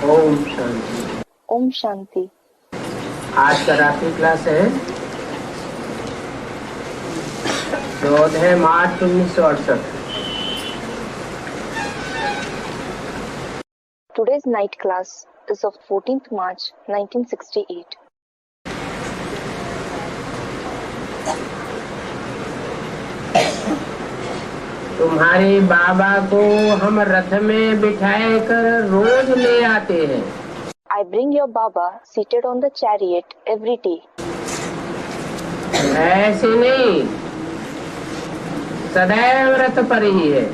ओम शांति। ओम शांति। आज का रात्रि क्लास है 14 मार्च 1968। Today's night class is of 14th March 1968. तुम्हारे बाबा को हम रथ में बिठाए कर रोज ले आते हैं। I bring your Baba seated on the chariot every day. ऐसे नहीं, सदैव रथ पर ही है।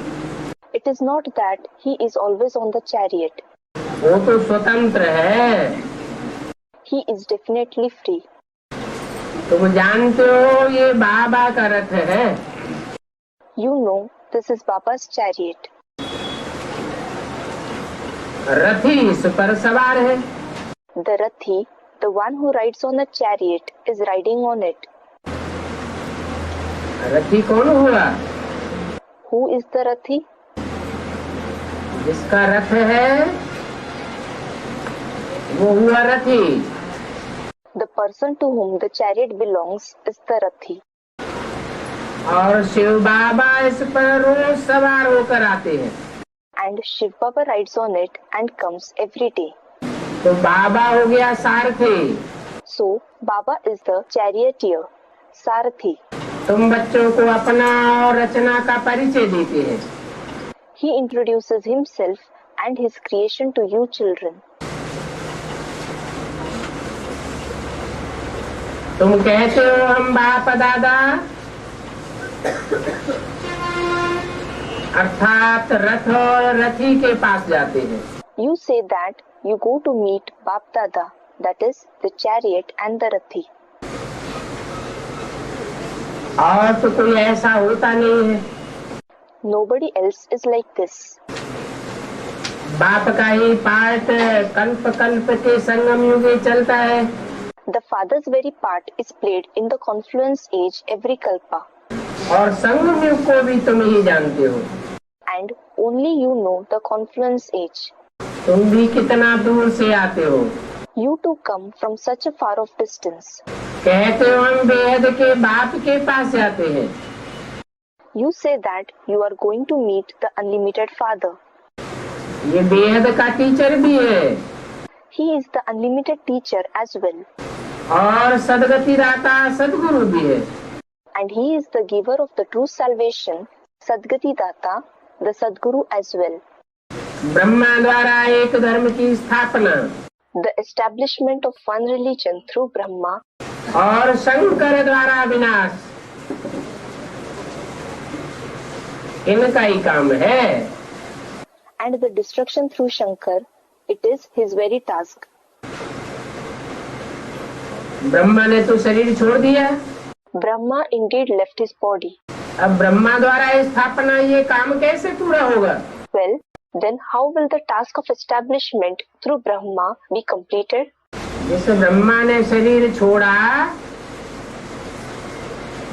It is not that he is always on the chariot. वो तो स्वतंत्र है। He is definitely free. तुम जानते हो ये बाबा का रथ है। You know this is Baba's chariot. रथी इस पर सवार है। The Rathi, the one who rides on the chariot, is riding on it. रथी कौन हुआ? Who is the Rathi? जिसका रथ है वो हुआ रथी। The person to whom the chariot belongs is the Rathi. और शिव बाबा इस पर रोज सवार होकर आते हैं। And Shiv Baba rides on it and comes every day. तो बाबा हो गया सारथी। So Baba is the charioteer, Sarathi. तुम बच्चों को अपना और रचना का परिचय देते हैं। He introduces himself and his creation to you children. तुम कहते हो हम बाप दादा अर्थात रथ और रथी के पास जाते हैं। You say that you go to meet Bap Dada, that is the chariot and the Rathi. और तो कोई ऐसा होता नहीं है। Nobody else is like this. बाप का ही पार्ट कल्प कल्प के संगम युगे चलता है। The father's very part is played in the confluence age every kalpa. और संगम युग को भी तुम ही जानते हो। And only you know the confluence age. तुम भी कितना दूर से आते हो। You too come from such a far off distance. कहते हो हम बेहद के बाप के पास जाते हैं। You say that you are going to meet the unlimited father. ये बेहद का टीचर भी है। He is the unlimited teacher as well. और सदगति दाता सदगुरु भी है। And he is the giver of the true salvation, Sadgati Data, the Sadguru as well. Brahma द्वारा एक धर्म की स्थापना The establishment of one religion through Brahma. और शंकर द्वारा विनाश इनका ही काम है। And the destruction through Shankar, it is his very task. Brahma ने तो शरीर छोड़ दिया। Brahma indeed left his body. अब ब्रह्मा द्वारा स्थापना ये काम कैसे पूरा होगा? Well, then how will the task of establishment through Brahma be completed? जिस ब्रह्मा ने शरीर छोड़ा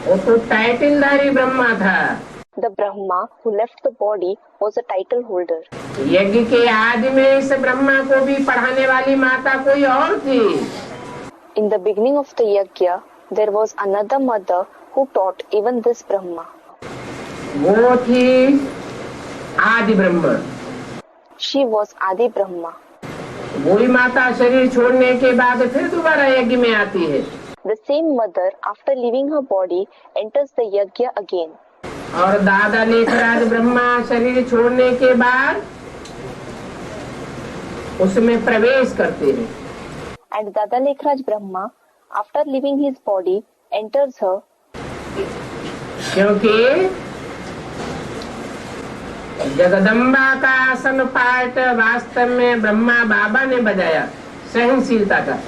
वो तो टाइटलधारी ब्रह्मा था। The Brahma who left the body was a title holder. यज्ञ के आदि में इस ब्रह्मा को भी पढ़ाने वाली माता कोई और थी। In the beginning of the yajna, there was another mother who taught even this Brahma. वो थी आदि Brahma. She was Adi Brahma. वही माता शरीर छोड़ने के बाद फिर दोबारा यज्ञ में आती है। The same mother, after leaving her body, enters the yajna again. और दादा लेखराज ब्रह्मा शरीर छोड़ने के बाद उसमें प्रवेश करते हैं। And Dada Lekhraj Brahma, after leaving his body, enters her. क्योंकि जगदम्बा का आसन पाठ वास्तव में ब्रह्मा बाबा ने बजाया सहनशीलता का।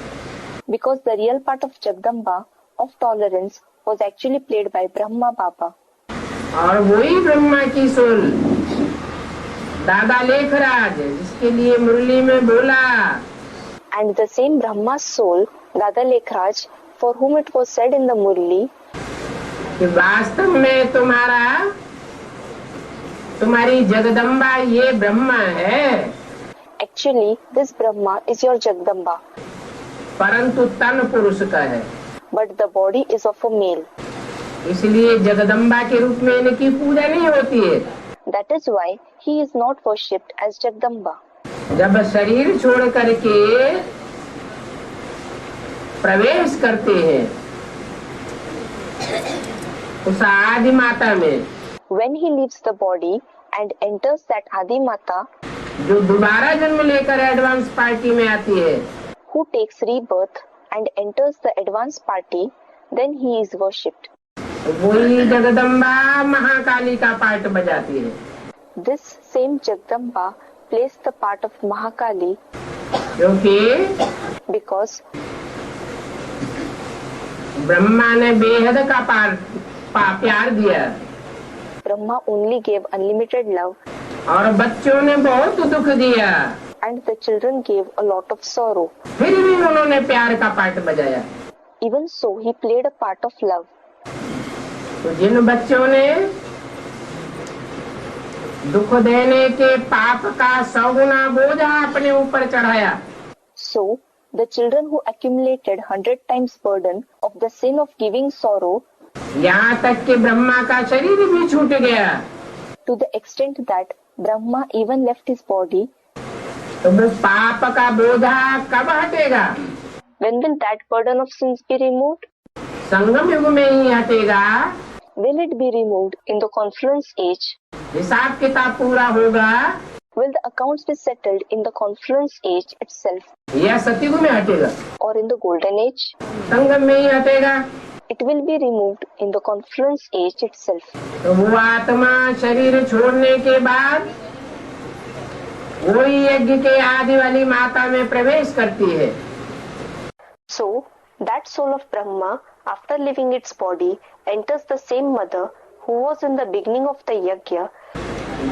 Because the real part of Jagdamba of tolerance was actually played by Brahma Baba. और वही ब्रह्मा की सोल दादा लेखराज जिसके लिए मुरली में बोला। And the same Brahma's soul, Dada Lekhraj, for whom it was said in the Murli, कि वास्तव में तुम्हारी जगदम्बा ये ब्रह्मा है। Actually, this Brahma is your Jagdamba, परंतु तन पुरुष का है, but the body is of a male. इसलिए जगदम्बा के रूप में इनकी पूजा नहीं होती है। That is why he is not worshipped as Jagdamba. जब शरीर छोड़ करके प्रवेश करते हैं उस आदि माता में, When he leaves the body and enters that Adi Mata, जो दोबारा जन्म लेकर एडवांस पार्टी में आती है, who takes rebirth and enters the advance party, then he is worshipped. वही जगदम्बा महाकाली का पार्ट बजाती है। This same Jagdamba plays the part of Mahakali क्योंकि because ब्रह्मा ने बेहद का प्यार दिया Brahma only gave unlimited love और बच्चों ने बहुत दुख दिया, and the children gave a lot of sorrow. फिर भी उन्होंने प्यार का पार्ट बजाया। Even so, he played a part of love. तो जिन बच्चों ने दुख देने के पाप का 100 गुना बोझा अपने ऊपर चढ़ाया, So, the children who accumulated 100 times burden of the sin of giving sorrow, यहाँ तक कि ब्रह्मा का शरीर भी छूट गया, to the extent that Brahma even left his body, तो वो पाप का बोझा कब हटेगा? when will that burden of sins be removed? संगम युग में ही हटेगा। Will it be removed in the confluence age? हिसाब किताब पूरा होगा Will the accounts be settled in the confluence age itself या सतयुग में हटेगा? or in the golden age? संगम में ही हटेगा। It will be removed in the confluence age itself. तो वो आत्मा शरीर छोड़ने के बाद वही यज्ञ के आदि वाली माता में प्रवेश करती है। So, that soul of Brahma, after leaving its body, enters the same mother who was in the beginning of the yajna,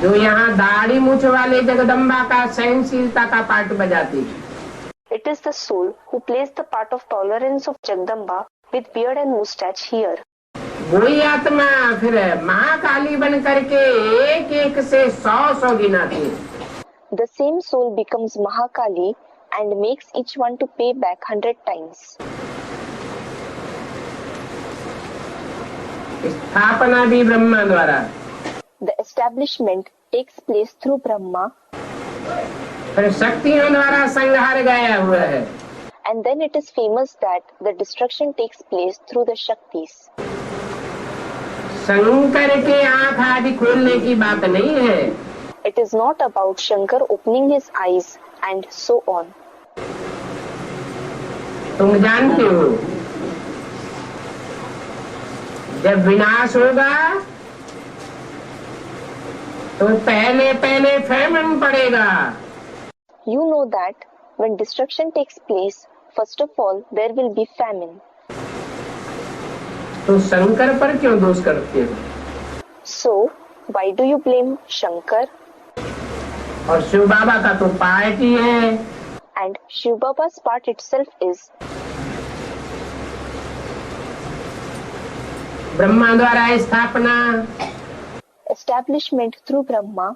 जो यहाँ दाढ़ी मूछ वाले जगदम्बा का सहनशीलता का पार्ट बजाती है। It is the soul who plays the part of tolerance of Jagdamba with beard and moustache here. वही आत्मा फिर महाकाली बन करके एक एक से 100 गिनाती है। The same soul becomes Mahakali and makes each one to pay back 100 times. स्थापना भी ब्रह्मा द्वारा, The establishment takes place through Brahma, फिर शक्तियों द्वारा संहार गाया हुआ है। and then it is famous that the destruction takes place through the Shaktis. Shankar के आंख आदि खोलने की बात नहीं है। It is not about Shankar opening his eyes and so on. तुम जानते हो जब विनाश होगा तो पहले पहले फैमन पड़ेगा। You know that when destruction takes place, first of all, there will be famine. तो शंकर पर क्यों दोष करते हो? So, why do you blame Shankar? और शिव बाबा का तो पार्ट ही है। And Shiv Baba's part itself is Brahma द्वारा स्थापना, establishment through Brahma,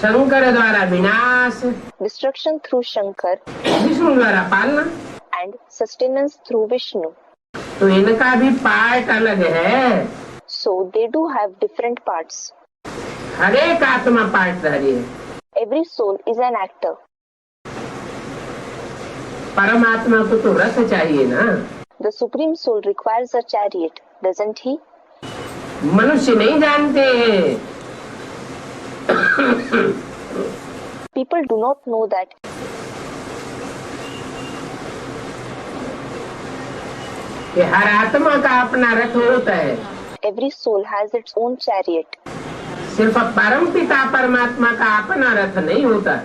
शंकर द्वारा विनाश, destruction through Shankar, विष्णु द्वारा पालना। and sustenance through Vishnu. तो इनका भी पार्ट अलग है। So, they do have different parts. हर एक आत्मा पार्टधारी है। Every soul is an actor. परमात्मा को तो रथ चाहिए ना। The Supreme Soul requires a chariot, doesn't he? मनुष्य नहीं जानते हैं। People do not know that कि हर आत्मा का अपना रथ होता है। every soul has its own chariot. सिर्फ परम पिता परमात्मा का अपना रथ नहीं होता।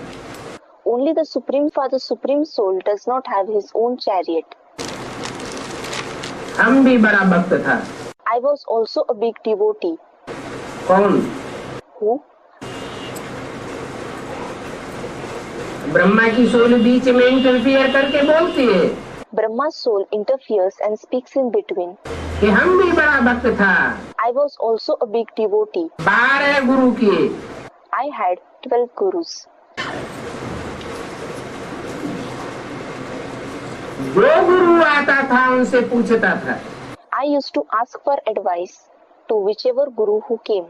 Only the Supreme Father, Supreme Soul does not have his own chariot. हम भी बड़ा भक्त था। I was also a big devotee. कौन? Who? ब्रह्मा की सोल बीच में इंटरफियर करके बोलती है Brahma's soul interferes and speaks in between. कि हम भी बड़ा भक्त था। I was also a big devotee. 12 गुरु किए। I had 12 gurus. जो गुरु आता था उनसे पूछता था। I used to ask for advice to whichever guru who came.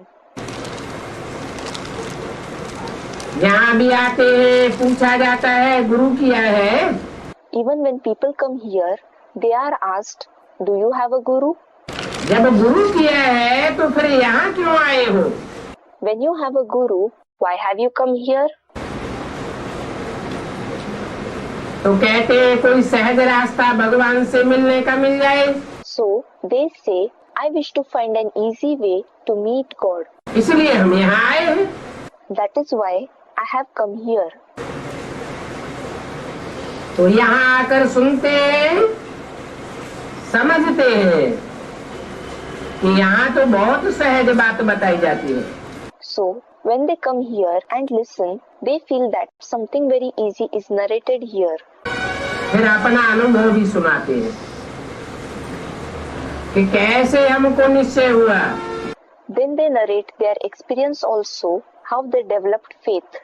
यहाँ भी आते हैं, पूछा जाता है गुरु किया है। Even when people come here, they are asked, "Do you have a guru?" जब गुरु किया है तो फिर यहाँ क्यों आए हो? When you have a guru, why have you come here? तो कहते हैं कोई सहज रास्ता भगवान से मिलने का मिल जाए। So they say, "I wish to find an easy way to meet God." इसलिए हम यहाँ आए हैं। That is why I have come here. तो यहाँ आकर सुनते हैं, समझते हैं कि यहाँ तो बहुत सहज बात बताई जाती है। So when they come here and listen, they feel that something very easy is narrated here. फिर अपना अनुभव भी सुनाते हैं कि कैसे हमको निश्चय हुआ। Then they narrate their experience also, how they developed faith.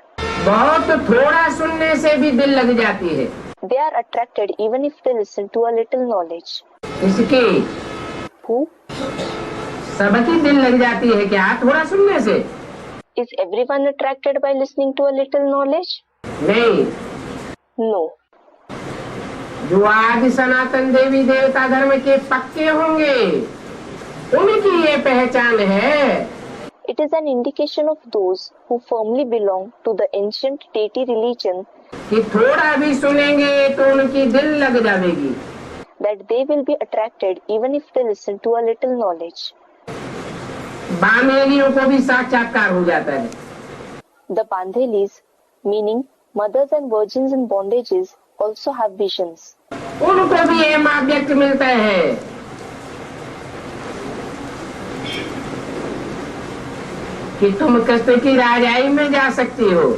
बहुत थोड़ा सुनने से भी दिल लग जाती है। They are attracted even if they listen to a little knowledge. इसकी Who? सबकी दिल लग जाती है क्या थोड़ा सुनने से? Is everyone attracted by listening to a little knowledge? नहीं। No. जो आदि सनातन देवी देवता धर्म के पक्के होंगे उनकी ये पहचान है। It is an indication of those who firmly belong to the ancient deity religion कि थोड़ा भी सुनेंगे तो उनकी दिल लग जाएगी। that they will be attracted even if they listen to a little knowledge. बामेलियों को भी साक्षात्कार हो जाता है। The Bandhelis, meaning mothers and virgins in bondages, also have visions. उनको भी ये व्यक्त मिलता है कि तुम कृष्ण की राजाई में जा सकती हो।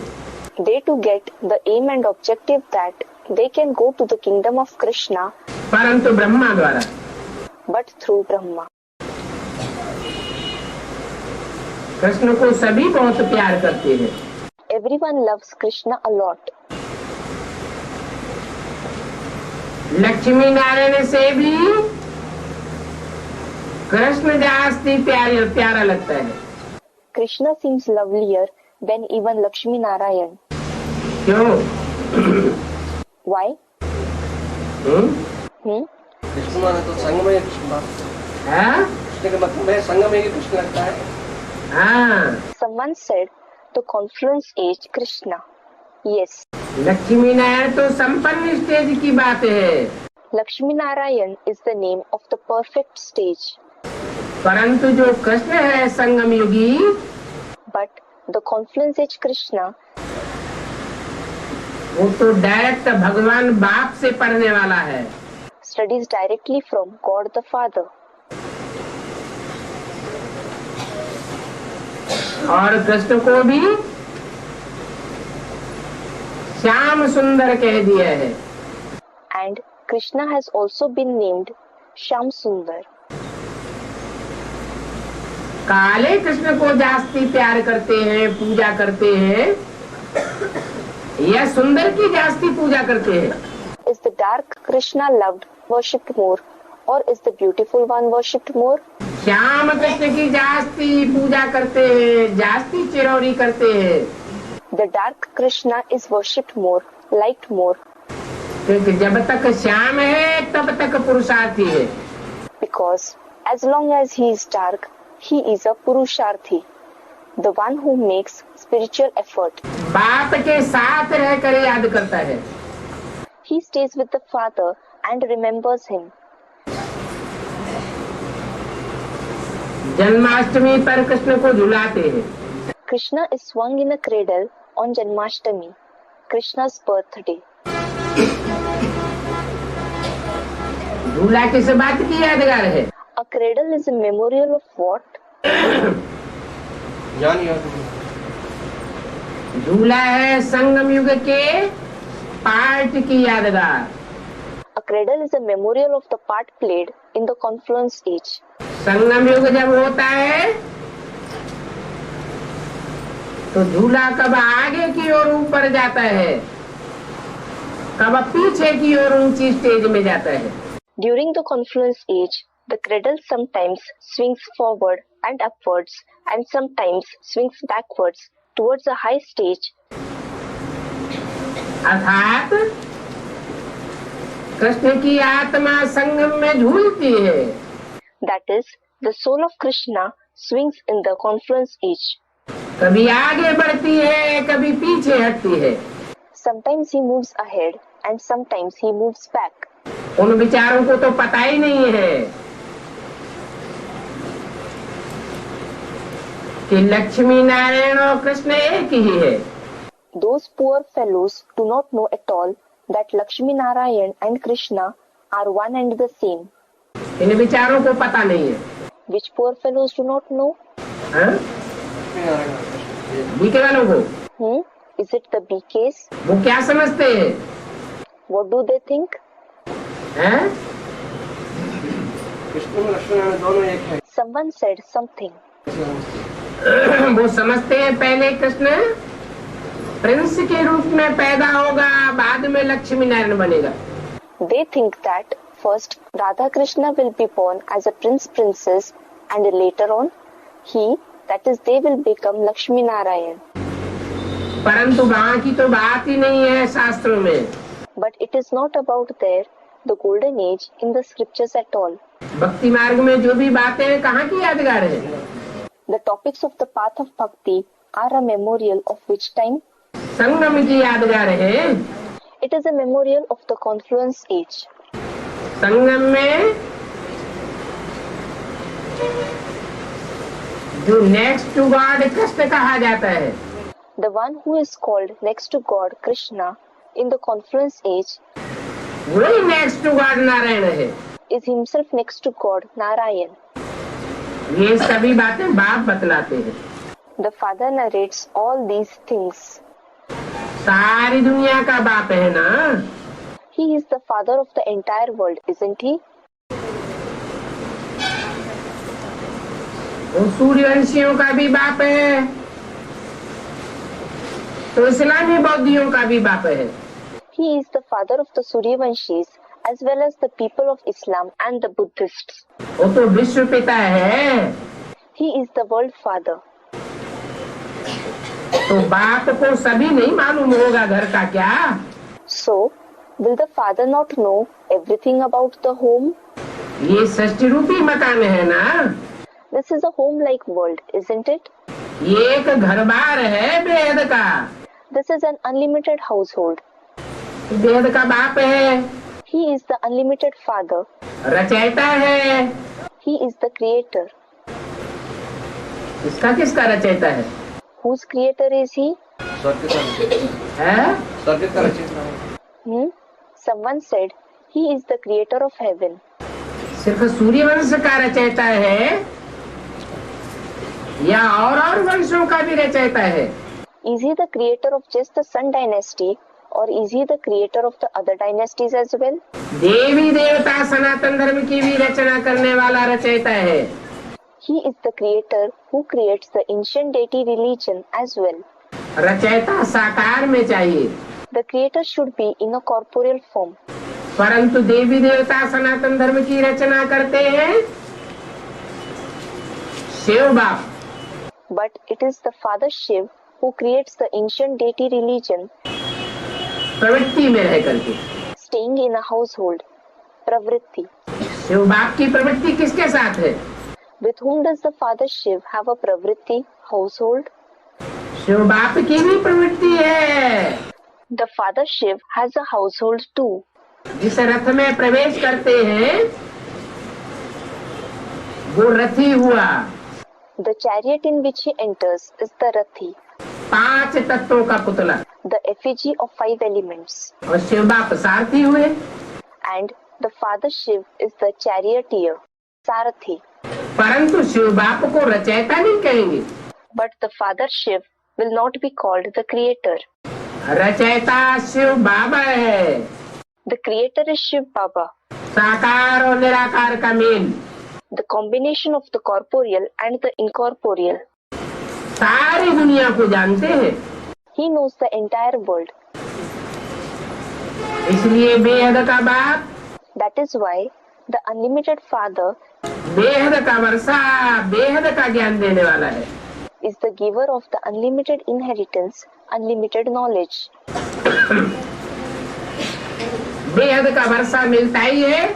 They too get the aim and objective that they can go to the kingdom of Krishna, परंतु ब्रह्मा द्वारा। but through Brahma. कृष्ण को सभी बहुत प्यार करते हैं। Everyone loves Krishna a lot. Lakshmi Narayan से भी कृष्ण जास्ती प्यारा लगता है। Krishna seems lovelier than even Lakshmi Narayan. क्यों? Why? कृष्ण माने तो संगमय कृष्ण। हाँ? कृष्ण का मतलब है संगमय ही कृष्ण लगता है। हाँ। Someone said the confluence age Krishna. Yes. Lakshmi Narayan तो संपन्न स्टेज की बात है। Lakshmi Narayan is the name of the perfect stage. परंतु जो कृष्ण है संगम युगी, But the confluence age Krishna, वो तो डायरेक्ट भगवान बाप से पढ़ने वाला है। studies directly from God the Father. और कृष्ण को भी श्याम सुंदर कह दिया है। And Krishna has also been named Shyam Sundar. काले कृष्ण को जास्ती प्यार करते हैं, पूजा करते हैं, या सुंदर की जास्ती पूजा करते हैं? Is the dark Krishna loved, worshipped more, or is the beautiful one worshipped more? Shyam Krishna की जास्ती पूजा करते हैं, जास्ती चिरौरी करते हैं। The dark Krishna is worshipped more, liked more. क्योंकि जब तक श्याम है तब तक पुरुषार्थी है। Because as long as he is dark, he is a Purusharthi, the one who makes spiritual effort. बाप के साथ रहकर याद करता है। He stays with the Father and remembers him. Janmashtami पर कृष्ण को झुलाते हैं। Krishna is swung in a cradle on Janmashtami, Krishna's birthday. झूला किस बात की यादगार है? A cradle is a memorial of what? ज्ञान याद। झूला है संगम युग के पाठ की यादगार। A cradle is a memorial of the part played in the confluence age. संगम युग जब होता है तो झूला कब आगे की ओर ऊपर जाता है कब पीछे की ओर ऊंची स्टेज में जाता है। During the confluence age, the cradle sometimes swings forward and upwards and sometimes swings backwards towards a high stage. अर्थात कृष्ण की आत्मा संगम में झूलती है। That is, the soul of Krishna swings in the confluence age. कभी आगे बढ़ती है, कभी पीछे हटती है। Sometimes he moves ahead and sometimes he moves back. उन विचारों को तो पता ही नहीं है कि लक्ष्मी नारायण और कृष्ण एक ही है। Those poor fellows do not know at all that Lakshmi Narayan and Krishna are one and the same. इन विचारों को पता नहीं है। Which poor fellows do not know? हाँ? बीके वालों को Is it the BKs? वो क्या समझते हैं? What do they think? हैं? कृष्ण में लक्ष्मण नारायण दोनों एक है। Someone said something. वो समझते हैं पहले कृष्ण प्रिंस के रूप में पैदा होगा, बाद में लक्ष्मी नारायण बनेगा। They think that first Radha Krishna will be born as a princess and later on that is they will become Lakshmi Narayan. परंतु वहाँ की तो बात ही नहीं है शास्त्रों में। But it is not about there, the golden age in the scriptures at all. भक्ति मार्ग में जो भी बातें हैं कहाँ की यादगार है? The topics of the path of bhakti are a memorial of which time? संगम की यादगार है। It is a memorial of the confluence age. संगम में जो नेक्स्ट टू गॉड कृष्ण कहा जाता है, The one who is called next to God Krishna in the confluence age वही next to God Narayan है। is himself next to God Narayan. ये सभी बातें बाप बतलाते हैं। The father narrates all these things. सारी दुनिया का बाप है ना। He is the father of the entire world, isn't he? वो सूर्यवंशियों का भी बाप है, तो इस्लामी बौद्धियों का भी बाप है। He is the father of the Suryavanshis as well as the people of Islam and the Buddhists. वो तो विश्व पिता है। He is the world father. तो बाप को सभी नहीं मालूम होगा घर का क्या? So, will the father not know everything about the home? ये सृष्टि रूपी मकान है ना। This is a home-like world, isn't it? ये एक घर बार है बेहद का। This is an unlimited household. बेहद का बाप है, He is the unlimited father. रचयिता है। He is the creator. इसका किसका रचयिता है? Whose creator is he? स्वर्ग का रचयिता है? स्वर्ग का रचयिता है। Someone said he is the creator of heaven. सिर्फ सूर्यवंश का रचयिता है या और वंशों का भी रचयिता है? Is he the creator of just the Sun dynasty or is he the creator of the other dynasties as well? देवी देवता सनातन धर्म की भी रचना करने वाला रचयिता है। He is the creator who creates the ancient deity religion as well. रचयिता साकार में चाहिए, The creator should be in a corporeal form. परंतु देवी देवता सनातन धर्म की रचना करते हैं शिव बाप। But it is the Father Shiv who creates the ancient deity religion, प्रवृत्ति में रह करके। staying in a household. Pravritti. Shiv बाप की प्रवृत्ति किसके साथ है? With whom does the Father Shiv have a pravritti household? Shiv बाप की भी प्रवृत्ति है। The Father Shiv has a household too. जिस रथ में प्रवेश करते हैं वो रथी हुआ। The chariot in which he enters is the Rathi, 5 तत्वों का पुतला। the effigy of 5 elements. और शिव बाप सारथी हुए। And the Father Shiv is the charioteer, Sarathi. परंतु शिव बाप को रचयिता नहीं कहेंगे। But the Father Shiv will not be called the creator. रचयिता शिव बाबा है। The creator is Shiv Baba, साकार और निराकार का mail. the combination of the corporeal and the incorporeal. सारी दुनिया को जानते हैं। He knows the entire world. इसलिए बेहद का बाप, That is why the unlimited Father बेहद का वर्षा, बेहद का ज्ञान देने वाला है। is the giver of the unlimited inheritance, unlimited knowledge. बेहद का वर्षा मिलता ही है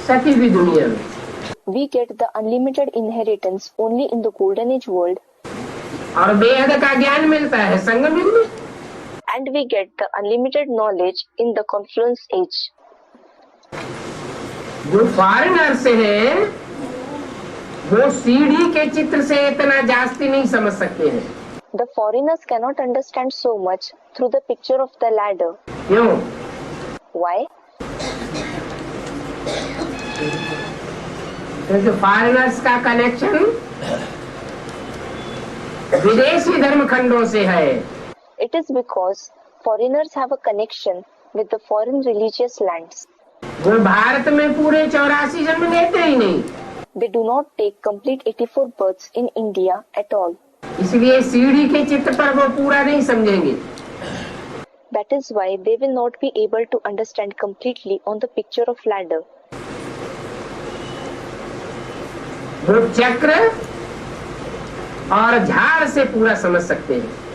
सती हुई दुनिया में। We get the unlimited inheritance only in the golden age world, और बेहद का ज्ञान मिलता है संगम युग में। and we get the unlimited knowledge in the confluence age. जो फॉरेनर से है वो सीढ़ी के चित्र से इतना जास्ती नहीं समझ सकते हैं। The foreigners cannot understand so much through the picture of the ladder. क्यों? Why? क्योंकि फॉरेनर्स का कनेक्शन विदेशी धर्मखंडों से है। It is because foreigners have a connection with the foreign religious lands. वो भारत में पूरे 84 जन्म लेते ही नहीं, They do not take complete 84 births in India at all. इसलिए सीढ़ी के चित्र पर वो पूरा नहीं समझेंगे। That is why they will not be able to understand completely on the picture of ladder. वो चक्र और झाड़ से पूरा समझ सकते हैं।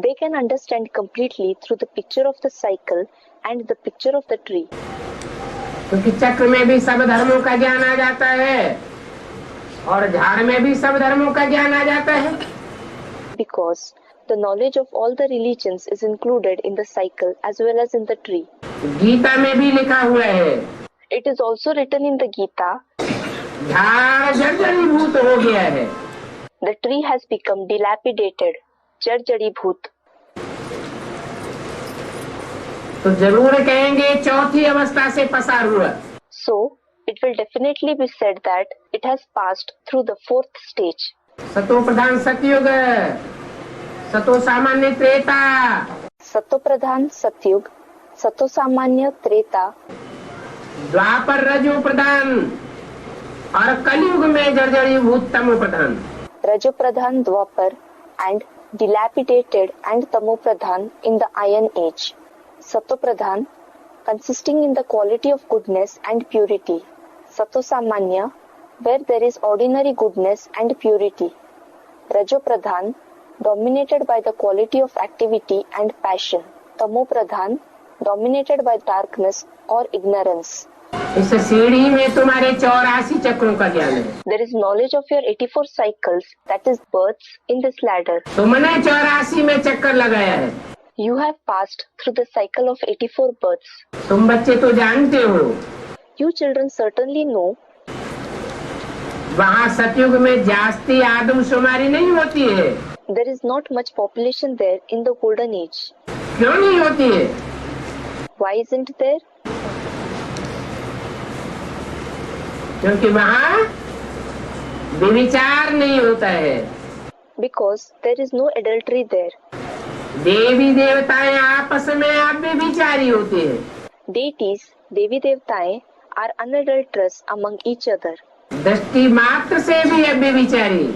They can understand completely through the picture of the cycle and the picture of the tree. क्योंकि चक्र में भी सब धर्मों का ज्ञान आ जाता है और झाड़ में भी सब धर्मों का ज्ञान आ जाता है। Because the knowledge of all the religions is included in the cycle as well as in the tree. Gita में भी लिखा हुआ है, It is also written in the Gita, झाड़ जर्जरीभूत हो गया है। the tree has become dilapidated, jarjaribhut. तो जरूर कहेंगे चौथी अवस्था से पसार हुआ। So, it will definitely be said that it has passed through the fourth stage. सतो प्रधान सतयुग, सतो सामान्य त्रेता, सतो प्रधान सतयुग, सतो सामान्य त्रेता, द्वापर रजो प्रधान और कलयुग में जर्जरीभूत तमो प्रधान। रजो प्रधान द्वापर and dilapidated and tamo pradhan in the iron age. Sato pradhan consisting in the quality of goodness and purity. Sato samanya where there is ordinary goodness and purity. Rajo pradhan dominated by the quality of activity and passion. Tamo pradhan dominated by darkness or ignorance. इस सीढ़ी में तुम्हारे 84 चक्रों का ज्ञान है। There is knowledge of your 84 cycles, that is births in this ladder. तुमने 84 में चक्कर लगाया है। You have passed through the cycle of 84 births. तुम बच्चे तो जानते हो You children certainly know वहाँ सतयुग में जास्ती आदमशुमारी नहीं होती है। there is not much population there in the golden age. क्यों नहीं होती है? Why isn't there? क्योंकि वहाँ व्यभिचार नहीं होता है। Because there is no adultery there. देवी देवताएं आपस में आप व्यभिचारी होते हैं। Deities, Devi Devtaएं are unadulterous among each other. दृष्टि मात्र से भी व्यभिचारी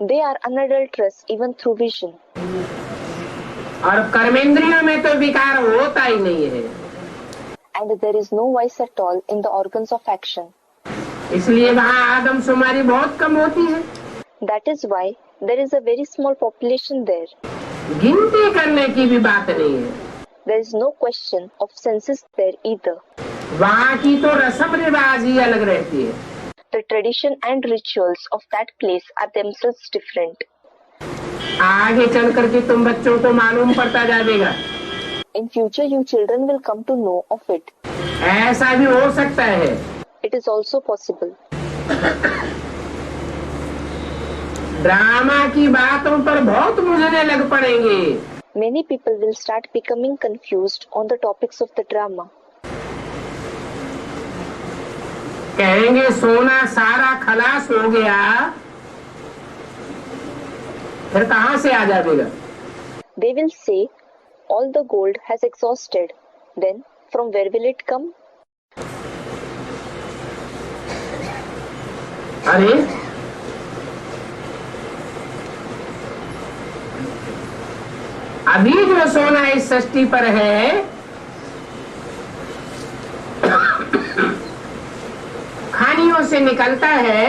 They are unadulterous even through vision. और कर्मेंद्रियों में तो विकार होता ही नहीं है। And there is no vice at all in the organs of action. इसलिए वहाँ आदमशुमारी बहुत कम होती है। That is why there is a very small population there. गिनती करने की भी बात नहीं है। There is no question of census there either. वहाँ की तो रस्म रिवाज ही अलग रहती है। The tradition and rituals of that place are themselves different. आगे चल करके तुम बच्चों को मालूम पड़ता जाएगा। In future, you children will come to know of it. ऐसा भी हो सकता है। It is also possible. Drama की बातों पर बहुत मुझे लग पड़ेंगे। Many people will start becoming confused on the topics of the drama. कहेंगे सोना सारा खलास हो गया, फिर कहाँ से आ जाएगा? They will say, all the gold has exhausted. Then, from where will it come? अरे अभी जो सोना इस सृष्टि पर है खानियों से निकलता है।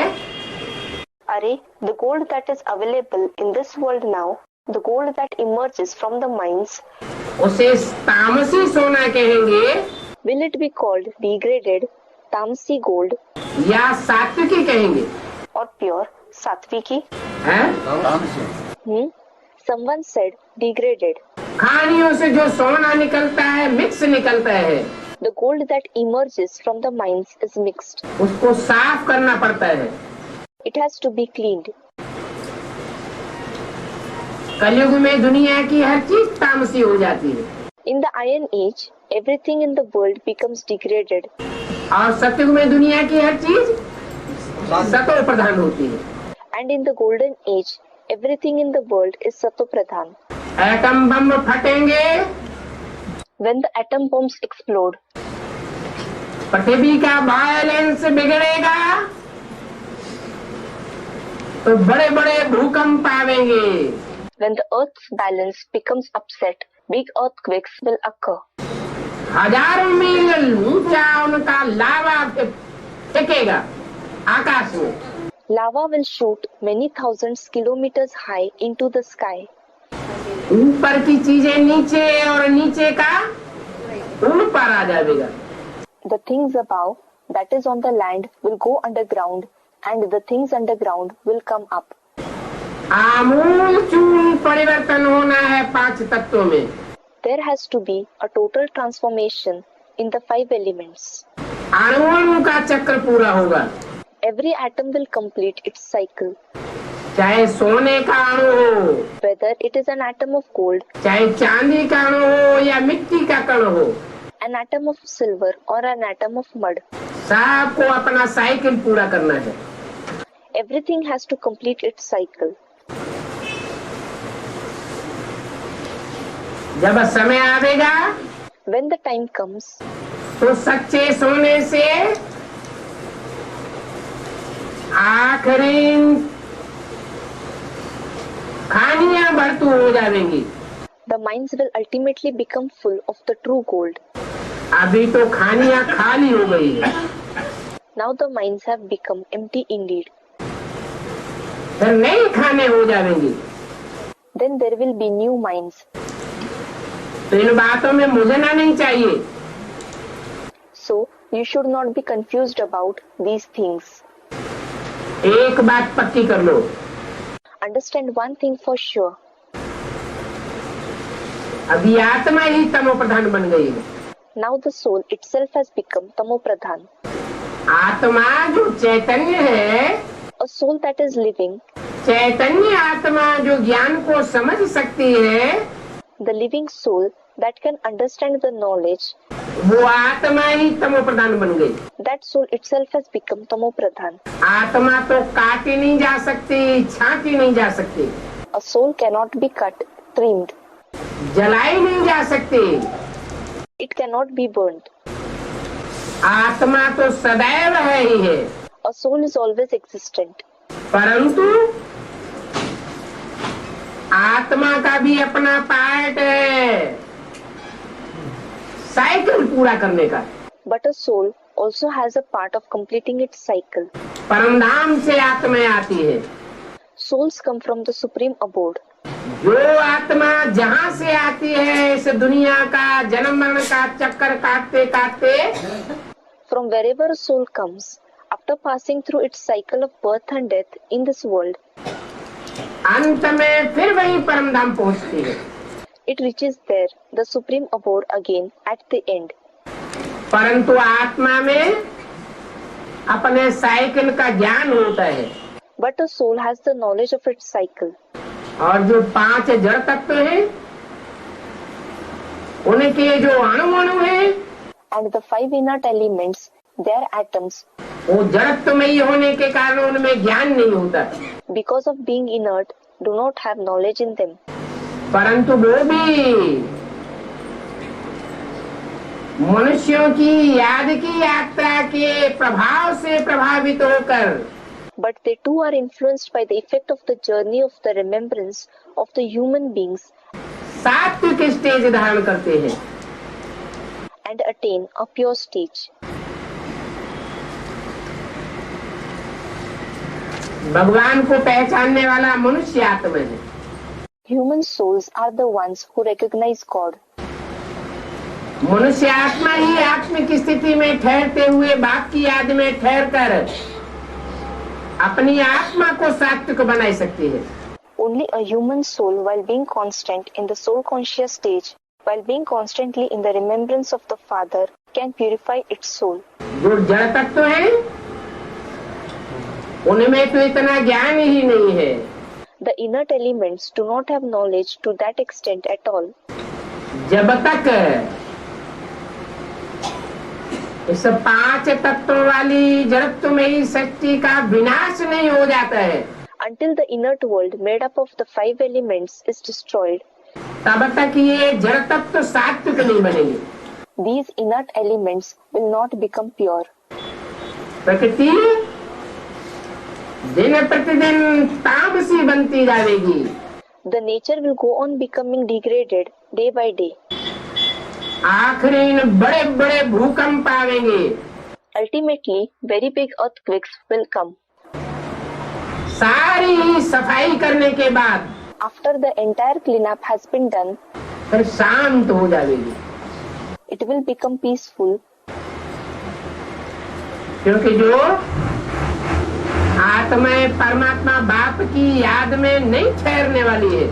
अरे, the gold that is available in this world now, the gold that emerges from the mines, उसे तामसी सोना कहेंगे will it be called degraded, tamasi gold, या सात्विकी कहेंगे or pure, satviki? हैं? Someone said degraded. खानियों से जो सोना निकलता है मिक्स निकलता है, The gold that emerges from the mines is mixed. उसको साफ करना पड़ता है। It has to be cleaned. कलयुग में दुनिया की हर चीज तामसी हो जाती है In the Iron Age, everything in the world becomes degraded. और सतयुग में दुनिया की हर चीज सतो प्रधान होती है। And in the Golden Age, everything in the world is Sato-Pradhan. Atom bomb फटेंगे, When the atom bombs explode, पृथ्वी का बैलेंस बिगड़ेगा तो बड़े बड़े भूकंप आवेंगे। when the Earth's balance becomes upset, big earthquakes will occur. हजारों मील ऊंचा उनका लावा फेंकेगा आकाश में। Lava will shoot many thousands kilometers high into the sky. ऊपर की चीजें नीचे और नीचे का ऊपर आ जाएगा। The things above, that is on the land, will go underground, and the things underground will come up. आमूलचूल परिवर्तन होना है 5 तत्वों में। There has to be a total transformation in the 5 elements. अणुओं का चक्र पूरा होगा। Every atom will complete its cycle. चाहे सोने का अणु हो, Whether it is an atom of gold, चाहे चांदी का अणु हो या मिट्टी का कण हो, an atom of silver, or an atom of mud, सबको अपना साइकिल पूरा करना है। everything has to complete its cycle. जब समय आवेगा When the time comes, तो सच्चे सोने से आखिरी खानियां भरतू हो जाएंगी। the mines will ultimately become full of the true gold. अभी तो खानियां खाली हो गई है, Now the mines have become empty indeed. फिर नई खाने हो जाएंगी। Then there will be new mines. तो इन बातों में मुझना नहीं चाहिए। So you should not be confused about these things. एक बात पक्की कर लो, Understand one thing for sure. अभी आत्मा ही तमो प्रधान बन गई है। Now the soul itself has become Tamo-Pradhan. आत्मा जो चैतन्य है, A soul that is living, चैतन्य आत्मा जो ज्ञान को समझ सकती है, the living soul that can understand the knowledge, वो आत्मा ही तमो प्रधान बन गई। that soul itself has become Tamo-Pradhan. आत्मा तो काटी नहीं जा सकती, छांटी नहीं जा सकती, A soul cannot be cut, trimmed. जलाई नहीं जा सकती। It cannot be burnt. आत्मा तो सदैव है ही है, A soul is always existent. परंतु आत्मा का भी अपना पार्ट है साइकिल पूरा करने का। But a soul also has a part of completing its cycle. परमधाम से आत्मा आती है। Souls come from the supreme abode. जो आत्मा जहाँ से आती है इस दुनिया का जन्म मरण का चक्कर काटते काटते, From wherever a soul comes, after passing through its cycle of birth and death in this world, अंत में फिर वही परमधाम पहुँचती है। it reaches there, the supreme abode again at the end. परंतु आत्मा में अपने साइकिल का ज्ञान होता है। But a soul has the knowledge of its cycle. और जो 5 जड़ तत्व हैं, उनके जो अणु हैं, And the 5 inert elements, their atoms, वो जड़त्वमयी होने के कारण उनमें ज्ञान नहीं होता, because of being inert, do not have knowledge in them. परंतु वो भी मनुष्यों की याद की यात्रा के प्रभाव से प्रभावित होकर But they too are influenced by the effect of the journey of the remembrance of the human beings सात्विक स्टेज धारण करते हैं and attain a pure stage. भगवान को पहचानने वाला मनुष्य आत्मा है। Human souls are the ones who recognize God. मनुष्य आत्मा ही आत्मिक स्थिति में ठहरते हुए बाप की याद में ठहर कर अपनी आत्मा को सात्विक बना सकती है। Only a human soul, while being constant in the soul conscious stage, while being constantly in the remembrance of the Father, can purify its soul. जो जड़ तत्व है उनमें तो इतना ज्ञान ही नहीं है। The inert elements do not have knowledge to that extent at all. जब तक इस पांच तत्वों वाली जड़त्व में ही सृष्टि का विनाश नहीं हो जाता है, Until the inert world made up of the 5 elements is destroyed, तब तक ये जड़ तत्व सात्विक नहीं बनेंगे। these inert elements will not become pure. प्रकृति दिन प्रतिदिन तामसी बनती जाएगी। The nature will go on becoming degraded day by day. आखिरी में बड़े बड़े भूकंप आवेंगे। Ultimately, very big earthquakes will come. सारी ही सफाई करने के बाद After the entire cleanup has been done, फिर शांत हो जाएगी, it will become peaceful, क्योंकि जो आत्मा परमात्मा बाप की याद में नहीं ठहरने वाली है,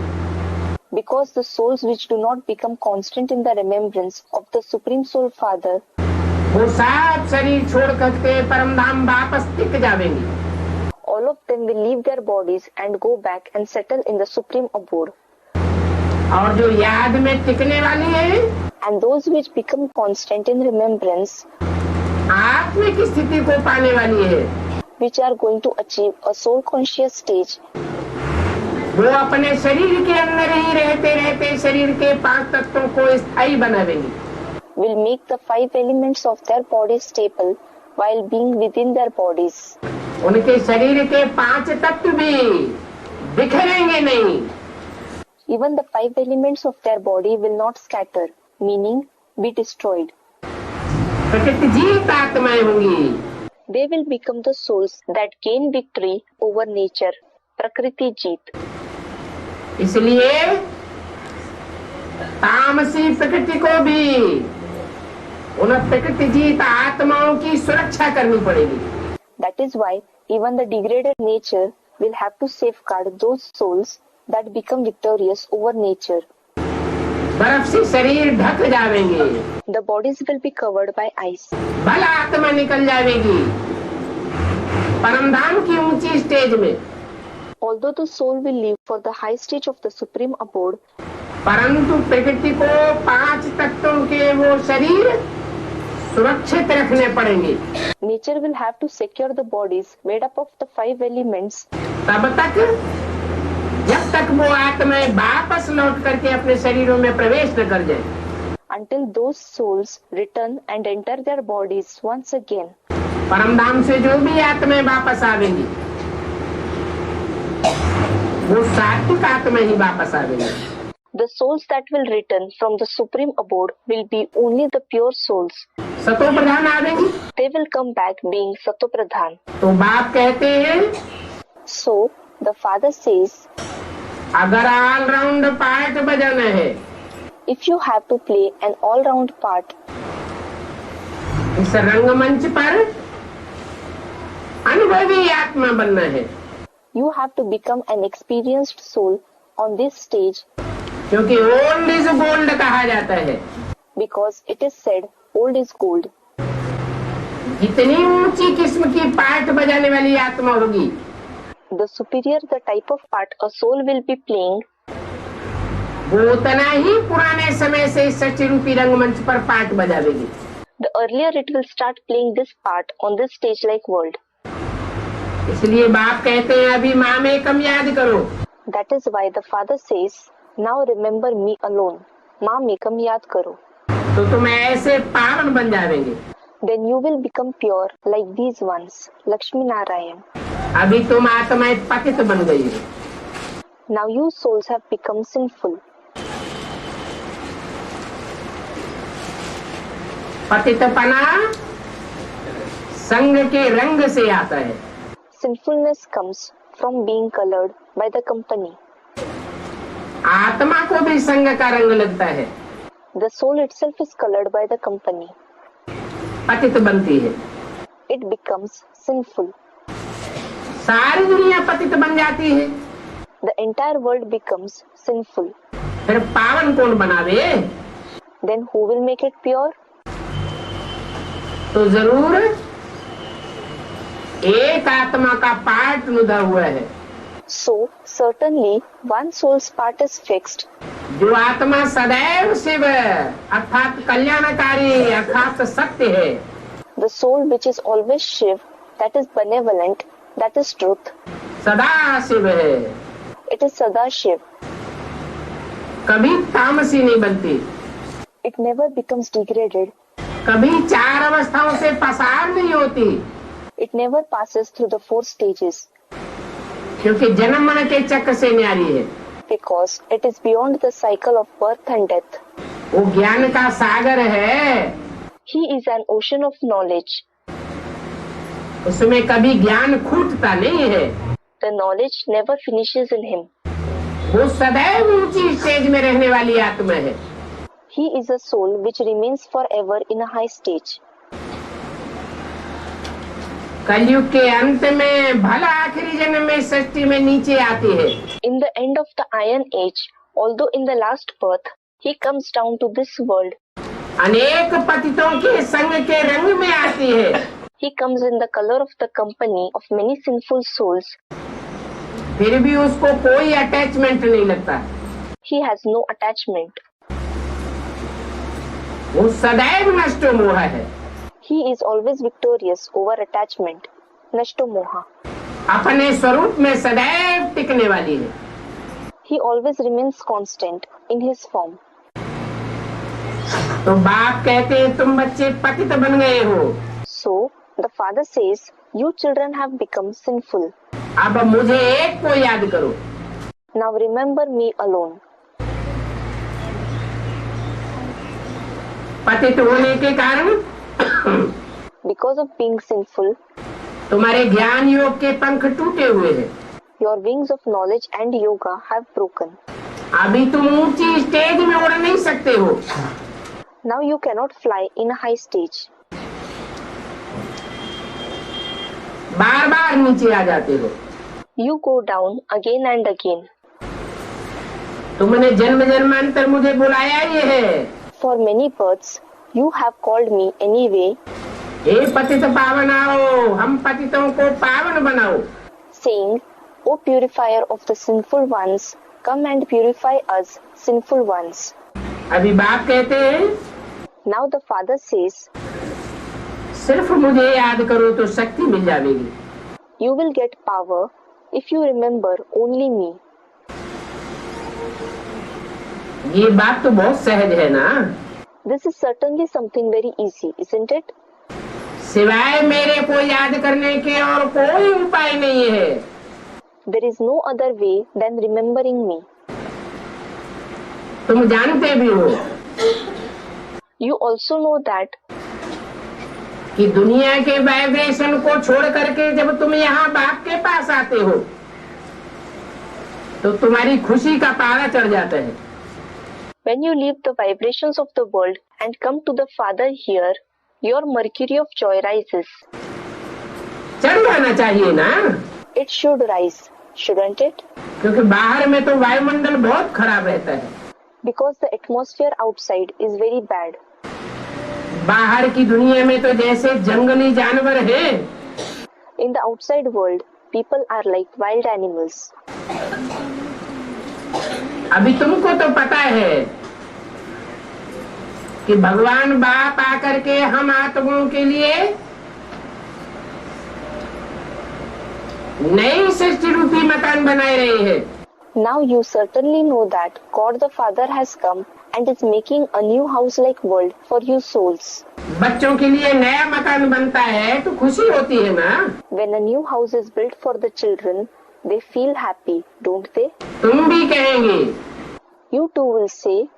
because the souls which do not become constant in the remembrance of the Supreme Soul Father, वो सब शरीर छोड़ करके परम धाम वापस टिक जाएंगी। all of them will leave their bodies and go back and settle in the Supreme Abode. और जो याद में टिकने वाली है, And those which become constant in remembrance, आत्मिक स्थिति को पाने वाली है, which are going to achieve a soul conscious stage, वो अपने शरीर के अंदर ही रहते रहते शरीर के 5 तत्वों को स्थायी बनावेंगी। will make the 5 elements of their bodies stable while being within their bodies. उनके शरीर के 5 तत्व भी बिखरेंगे नहीं। Even the 5 elements of their body will not scatter, meaning be destroyed. प्रकृति जीत आत्माएं होंगी। They will become the souls that gain victory over nature, Prakriti Jeet. इसलिए तामसी प्रकृति को भी उन प्रकृति जीत आत्माओं की सुरक्षा करनी पड़ेगी। That is why even the degraded nature will have to safeguard those souls that become victorious over nature. बर्फ से शरीर ढक जाएंगे, The bodies will be covered by ice. भला आत्मा निकल जाएगी परमधाम की ऊंची स्टेज में, Although the soul will live for the high stage of the Supreme Abode, परंतु प्रकृति को 5 तत्वों के वो शरीर सुरक्षित रखने पड़ेंगे। nature will have to secure the bodies made up of the 5 elements तब तक जब तक वो आत्माएं वापस लौट करके अपने शरीरों में प्रवेश न कर जाए, until those souls return and enter their bodies once again. परमधाम से जो भी आत्माएं वापस आवेंगी वो सात्विक आत्मा ही वापस आवेंगी। The souls that will return from the Supreme Abode will be only the pure souls. सतो प्रधान आवेंगी। They will come back being Satopradhan. तो बाप कहते हैं So, the Father says, अगर ऑलराउंड पार्ट बजाना है, if you have to play an all-round part इस रंगमंच पर अनुभवी आत्मा बनना है, you have to become an experienced soul on this stage, क्योंकि ओल्ड इज गोल्ड कहा जाता है। because it is said old is gold. जितनी ऊंची किस्म की पार्ट बजाने वाली आत्मा होगी, The superior the type of part a soul will be playing, वो उतना ही पुराने समय से सच रूपी रंगमंच पर part बजावेगी। the earlier it will start playing this part on this stage like world. इसलिए बाप कहते हैं अभी माँ में कम याद करो। That is why the Father says, now remember me alone. माँ में कम याद करो. तो तुम ऐसे पावन बन जाएंगे। Then you will become pure like these ones, Lakshmi Narayan. अभी तुम आत्माएं पतित बन गई हो, Now you souls have become sinful. पतितपना संग के रंग से आता है। Sinfulness comes from being colored by the company. आत्मा को भी संग का रंग लगता है, The soul itself is colored by the company. पतित बनती है। It becomes sinful. सारी दुनिया पतित बन जाती है। The entire world becomes sinful. फिर पावन कौन बनावे? Then who will make it pure? तो जरूर एक आत्मा का पार्ट नुदा हुआ है। So certainly one soul's part is fixed. जो आत्मा सदैव शिव अर्थात कल्याणकारी अर्थात सत्य है। The soul which is always Shiv, that is benevolent, that is truth. सदा शिव है, It is Sada Shiv. कभी तामसी नहीं बनती, It never becomes degraded. कभी चार अवस्थाओं से पसार नहीं होती, It never passes through the 4 stages क्योंकि जन्म मरण के चक्र से न्यारी है। because it is beyond the cycle of birth and death. वो ज्ञान का सागर है, He is an ocean of knowledge. उसमें कभी ज्ञान खूटता नहीं है। The knowledge never finishes in him. वो सदैव ऊंची स्टेज में रहने वाली आत्मा है। He is a soul which remains forever in a high stage. कलयुग के अंत में भला आखिरी जन्म में सृष्टि में नीचे आती है। In the end of the Iron Age, although in the last birth, he comes down to this world. अनेक पतितों के संग के रंग में आती है। He comes in the color of the company of many sinful souls. फिर भी उसको कोई अटैचमेंट नहीं लगता। He has no attachment. वो सदैव नष्टो मोह है। He is always victorious over attachment. Nashto Moha. अपने स्वरूप में सदैव टिकने वाली है। He always remains constant in his form. तो बाप कहते हैं तुम बच्चे पतित बन गए हो। So, the father says, you children have become sinful. अब मुझे एक को याद करो। Now remember me alone. पतित होने के कारण Because of being sinful, तुम्हारे ज्ञान योग के पंख टूटे हुए हैं। your wings of knowledge and yoga have broken. अभी तुम ऊंची स्टेज में उड़ नहीं सकते हो। Now you cannot fly in a high stage. बार बार नीचे आ जाते हो। You go down again and again. तुमने जन्म जन्मांतर मुझे बुलाया ये है। For many births, you have called me anyway, हे पतित पावन आओ, हम पतितों को पावन बनाओ। saying, O purifier of the sinful ones, come and purify us sinful ones. अभी बाप कहते हैं Now the father says, सिर्फ मुझे याद करो तो शक्ति मिल जाएगी। you will get power if you remember only me. ये बात तो बहुत सहज है ना। This is certainly something very easy, isn't it? सिवाय मेरे को याद करने के और कोई उपाय नहीं है। There is no other way than remembering me. तुम जानते भी हो You also know that कि दुनिया के वाइब्रेशन को छोड़ करके जब तुम यहाँ बाप के पास आते हो तो तुम्हारी खुशी का पारा चढ़ जाता है। when you leave the vibrations of the world and come to the Father here, your mercury of joy rises. चढ़ जाना चाहिए ना, It should rise, shouldn't it? क्योंकि बाहर में तो वायुमंडल बहुत खराब रहता है। Because the atmosphere outside is very bad. बाहर की दुनिया में तो जैसे जंगली जानवर हैं, In the outside world, people are like wild animals. अभी तुमको तो पता है कि भगवान बाप आकर के हम आत्माओं के लिए नई सृष्टि रूपी मकान बनाए रहे हैं। Now you certainly know that God the Father has come and is making a new house-like world for you souls. बच्चों के लिए नया मकान बनता है तो खुशी होती है ना। When a new house is built for the children, they feel happy, don't they? तुम भी कहेंगे You too will say,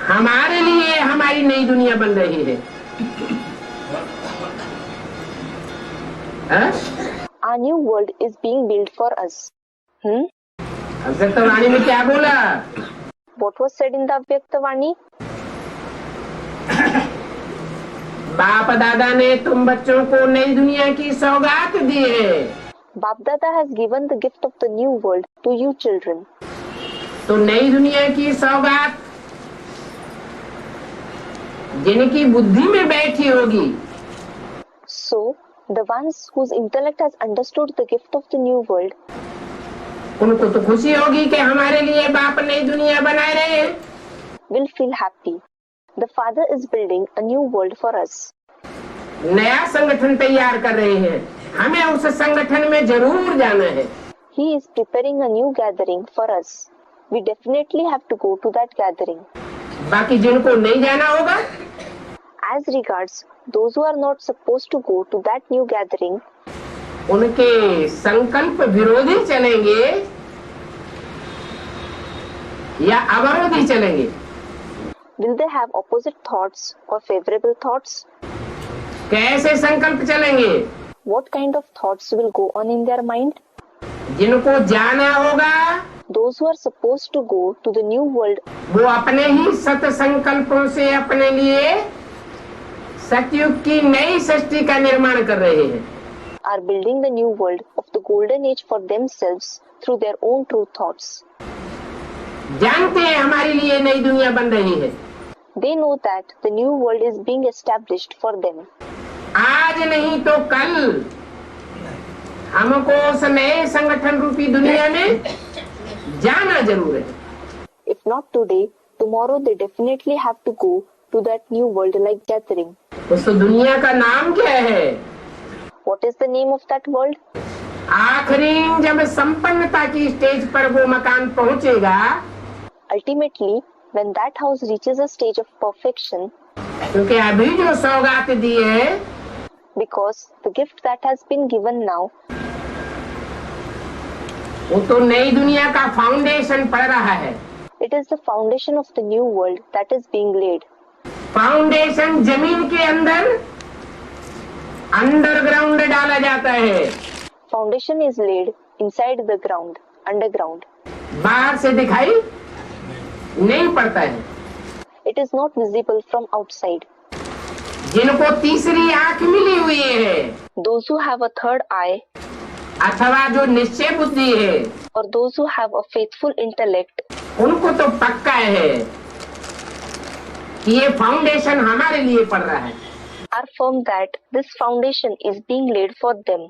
हमारे लिए हमारी नई दुनिया बन रही है। Our new world is being built for us. अव्यक्तवाणी में क्या बोला? What was said in the Avyaktavani? बाप दादा ने तुम बच्चों को नई दुनिया की सौगात दी है। Bap Dada has given the gift of the new world to you children. तो नई दुनिया की सौगात जिनकी बुद्धि में बैठी होगी, So, the ones whose intellect has understood the gift of the new world, उनको तो खुशी होगी कि हमारे लिए बाप नई दुनिया बनाए रहे हैं। will feel happy. The Father is building a new world for us. नया संगठन तैयार कर रहे हैं, हमें उस संगठन में जरूर जाना है। He is preparing a new gathering for us. We definitely have to go to that gathering. बाकी जिनको नहीं जाना होगा, As regards those who are not supposed to go to that new gathering, उनके संकल्प विरोधी चलेंगे या अवरोधी चलेंगे? will they have opposite thoughts or favorable thoughts? कैसे संकल्प चलेंगे? What kind of thoughts will go on in their mind? जिनको जाना होगा Those who are supposed to go to the new world, वो अपने ही सत संकल्पों से अपने लिए सतयुग की नई सृष्टि का निर्माण कर रहे हैं। are building the new world of the golden age for themselves through their own true thoughts. जानते हैं हमारे लिए नई दुनिया बन रही है। They know that the new world is being established for them. आज नहीं तो कल हमको उस नए संगठन रूपी दुनिया में जाना जरूर है। If not today, tomorrow they definitely have to go to that new world like gathering. उस दुनिया का नाम क्या है? What is the name of that world? आखिरी जब संपन्नता की स्टेज पर वो मकान पहुंचेगा, Ultimately, when that house reaches a stage of perfection, क्योंकि अभी जो सौगात दी है because the gift that has been given now, वो तो नई दुनिया का फाउंडेशन पड़ रहा है। it is the foundation of the new world that is being laid. Foundation जमीन के अंदर अंडरग्राउंड डाला जाता है। Foundation is laid inside the ground, underground. बाहर से दिखाई नहीं पड़ता है। It is not visible from outside. जिनको तीसरी आंख मिली हुई है Those who have a third eye, अथवा जो निश्चय बुद्धि है, or those who have a faithful intellect, उनको तो पक्का है कि ये फाउंडेशन हमारे लिए पड़ रहा है। are firm that this foundation is being laid for them.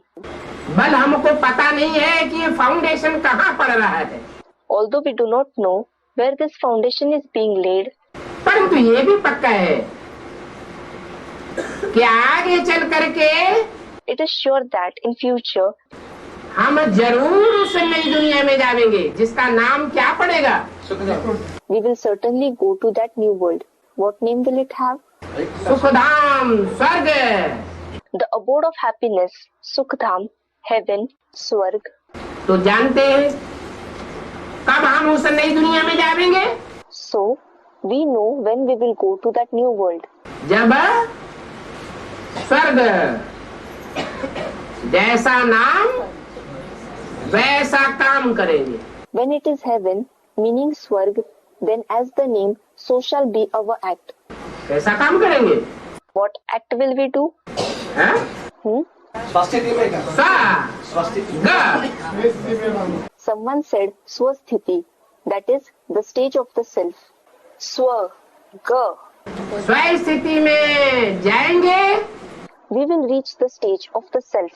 बल हमको पता नहीं है कि ये फाउंडेशन कहाँ पड़ रहा है, Although we do not know where this foundation is being laid, परंतु ये भी पक्का है कि आगे चल करके it is sure that in future हम जरूर उस नई दुनिया में जाएंगे जिसका नाम क्या पड़ेगा? we will certainly go to that new world. What name will it have? Sukhdham, स्वर्ग। The abode of happiness, Sukhdam, heaven, Swarg. तो जानते हैं कब हम उस नई दुनिया में जाएंगे? So, we know when we will go to that new world. जब स्वर्ग जैसा नाम वैसा काम करेंगे। When it is heaven, meaning Swarg, then as the name, so shall be our act. कैसा काम करेंगे? What act will we do? हैं? स्वास्थिति में क्या? स्वास्थिति। Someone said Swasthiti, that is the stage of the self. Swarga. स्व स्थिति में जाएंगे, We will reach the stage of the self.